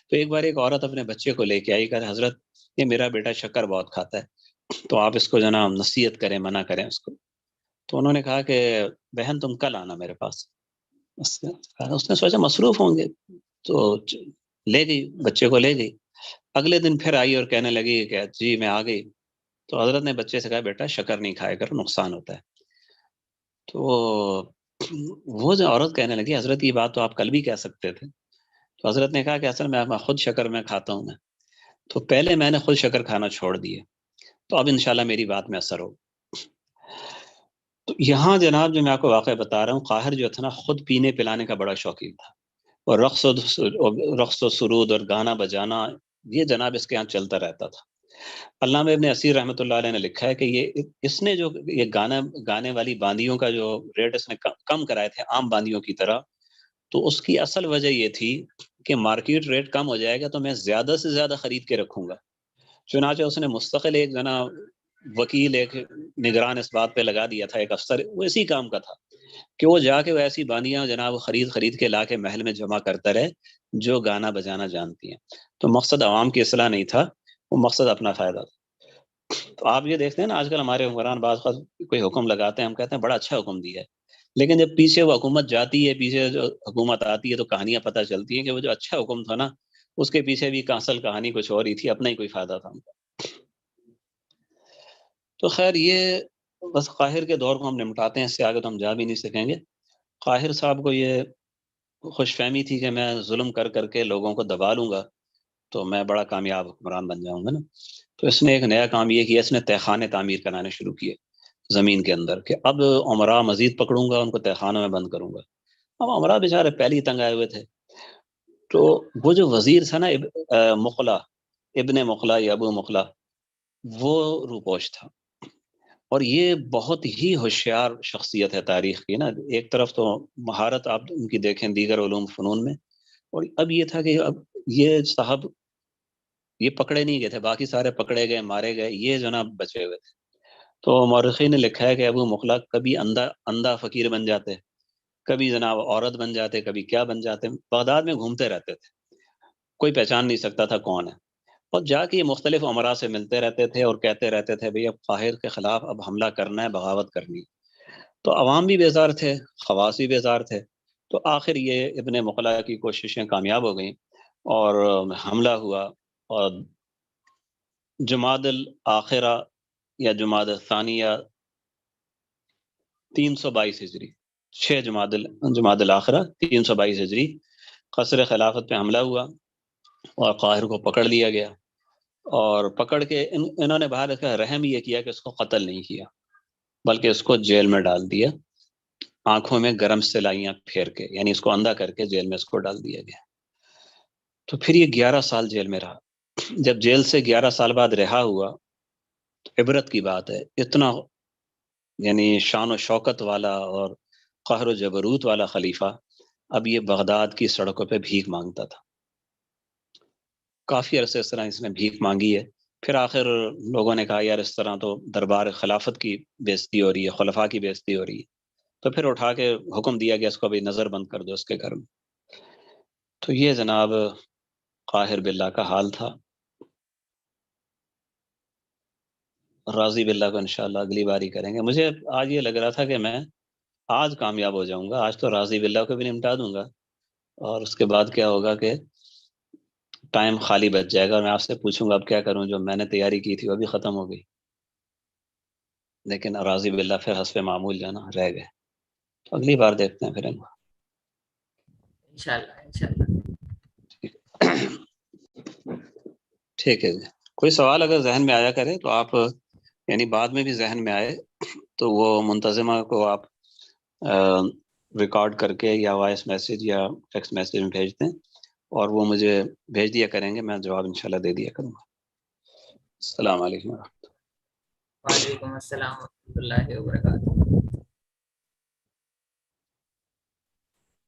تو ایک بار ایک عورت اپنے بچے کو لے کے آئی، کہ حضرت یہ میرا بیٹا شکر بہت کھاتا ہے، تو آپ اس کو جناب نصیحت کریں، منع کریں اس کو. تو انہوں نے کہا کہ بہن تم کل آنا میرے پاس. اس نے سوچا مصروف ہوں گے، تو لے گئی، بچے کو لے گئی. اگلے دن پھر آئی اور کہنے لگی کہ جی میں آ گئی. تو حضرت نے بچے سے کہا بیٹا شکر نہیں کھائے کر، نقصان ہوتا ہے. تو وہ جو عورت کہنے لگی حضرت یہ بات تو آپ کل بھی کہہ سکتے تھے. تو حضرت نے کہا کہ اصل میں خود شکر میں کھاتا ہوں میں، تو پہلے میں نے خود شکر کھانا چھوڑ دیے، تو اب انشاءاللہ میری بات میں اثر ہو. تو یہاں جناب جو میں آپ کو واقعہ بتا رہا ہوں، قاہر جو تھا نا خود پینے پلانے کا بڑا شوقین تھا، اور رقص و سرود اور گانا بجانا یہ جناب اس کے یہاں چلتا رہتا تھا. علامہ ابن اسیر رحمۃ اللہ علیہ نے لکھا ہے کہ اس نے جو یہ گانے والی باندیوں کا جو ریٹ اس نے کم کرائے تھے عام باندیوں کی طرح، تو اس کی اصل وجہ یہ تھی کہ مارکیٹ ریٹ کم ہو جائے گا تو میں زیادہ سے زیادہ خرید کے رکھوں گا. چنانچہ اس نے مستقل ایک وکیل، ایک نگران اس بات پہ لگا دیا تھا، ایک افسر وہ اسی کام کا تھا کہ وہ جا کے وہ ایسی باندیاں جناب خرید کے لا کے محل میں جمع کرتا رہے جو گانا بجانا جانتی ہیں. تو مقصد عوام کی اصلاح نہیں تھا، وہ مقصد اپنا فائدہ تھا. تو آپ یہ دیکھتے ہیں نا آج کل ہمارے حکمران بعض کوئی حکم لگاتے ہیں، ہم کہتے ہیں بڑا اچھا حکم دیا ہے، لیکن جب پیچھے وہ حکومت جاتی ہے، پیچھے جو حکومت آتی ہے، تو کہانیاں پتہ چلتی ہیں کہ وہ جو اچھا حکم تھا نا اس کے پیچھے بھی اصل کہانی کچھ اور ہی تھی، اپنا ہی کوئی فائدہ تھا ان کا. تو خیر یہ بس قاہر کے دور کو ہم نمٹاتے ہیں، اس سے آگے تو ہم جا بھی نہیں سکیں گے. قاہر صاحب کو یہ خوش فہمی تھی کہ میں ظلم کر کر کے لوگوں کو دبا لوں گا تو میں بڑا کامیاب حکمران بن جاؤں گا نا. تو اس نے ایک نیا کام یہ کیا، اس نے تہخانے تعمیر کرانے شروع کیے زمین کے اندر، کہ اب عمرا مزید پکڑوں گا، ان کو تہخانوں میں بند کروں گا. اب عمرا بیچارے پہلے ہی تنگ آئے ہوئے تھے. تو وہ جو وزیر تھا نا مقلا، ابن مقلا یا ابو مقلا، وہ روپوش تھا، اور یہ بہت ہی ہوشیار شخصیت ہے تاریخ کی نا. ایک طرف تو مہارت آپ ان کی دیکھیں دیگر علوم فنون میں، اور اب یہ تھا کہ اب یہ صاحب یہ پکڑے نہیں گئے تھے، باقی سارے پکڑے گئے، مارے گئے، یہ جناب بچے ہوئے تھے. تو مورخین نے لکھا ہے کہ ابو مخلق کبھی اندھا فقیر بن جاتے، کبھی جناب عورت بن جاتے، کبھی کیا بن جاتے، بغداد میں گھومتے رہتے تھے، کوئی پہچان نہیں سکتا تھا کون ہے. اور جا کے یہ مختلف امراء سے ملتے رہتے تھے اور کہتے رہتے تھے بھئی اب قاہر کے خلاف اب حملہ کرنا ہے، بغاوت کرنی. تو عوام بھی بیزار تھے، خواص بھی بیزار تھے. تو آخر یہ ابن مقلا کی کوششیں کامیاب ہو گئیں اور حملہ ہوا. اور جمادی الآخرہ یا جمادی الثانیہ 322 ہجری، 6 جمادی الآخرہ 322 ہجری قصر خلافت پہ حملہ ہوا اور قاہر کو پکڑ لیا گیا. اور پکڑ کے انہوں نے باہر اس کا رحم یہ کیا کہ اس کو قتل نہیں کیا، بلکہ اس کو جیل میں ڈال دیا، آنکھوں میں گرم سلائیاں پھیر کے، یعنی اس کو اندھا کر کے جیل میں اس کو ڈال دیا گیا. تو پھر یہ 11 سال جیل میں رہا. جب جیل سے 11 سال بعد رہا ہوا عبرت کی بات ہے، اتنا یعنی شان و شوکت والا اور قہر و جبروت والا خلیفہ اب یہ بغداد کی سڑکوں پہ بھیک مانگتا تھا. کافی عرصے اس طرح اس نے بھیک مانگی ہے. پھر آخر لوگوں نے کہا یار اس طرح تو دربار خلافت کی بےزتی ہو رہی ہے، خلفاء کی بےزتی ہو رہی ہے، تو پھر اٹھا کے حکم دیا گیا اس کو بھی نظر بند کر دو اس کے گھر میں. تو یہ جناب قاہر باللہ کا حال تھا. راضی باللہ کو انشاءاللہ اگلی باری کریں گے. مجھے آج یہ لگ رہا تھا کہ میں آج کامیاب ہو جاؤں گا، آج تو راضی باللہ کو بھی نمٹا دوں گا، اور اس کے بعد کیا ہوگا کہ ٹائم خالی بچ جائے گا اور میں آپ سے پوچھوں گا اب کیا کروں، جو میں نے تیاری کی تھی وہ بھی ختم ہو گئی، لیکن راضی باللہ پھر حسب معمول جو نا رہ گئے. تو اگلی بار دیکھتے ہیں پھر ان کو.
انشاءاللہ انشاءاللہ.
ٹھیک ہے جی. کوئی سوال اگر ذہن میں آیا کرے تو آپ، یعنی بعد میں بھی ذہن میں آئے تو وہ منتظمہ کو آپ ریکارڈ کر کے یا وائس میسیج یا ٹیکسٹ میسیج میں بھیج دیں، اور وہ مجھے بھیج دیا کریں گے، میں جواب انشاءاللہ دے دیا کروں گا. السلام علیکم.
وعلیکم السلام ورحمۃ اللہ وبرکاتہ.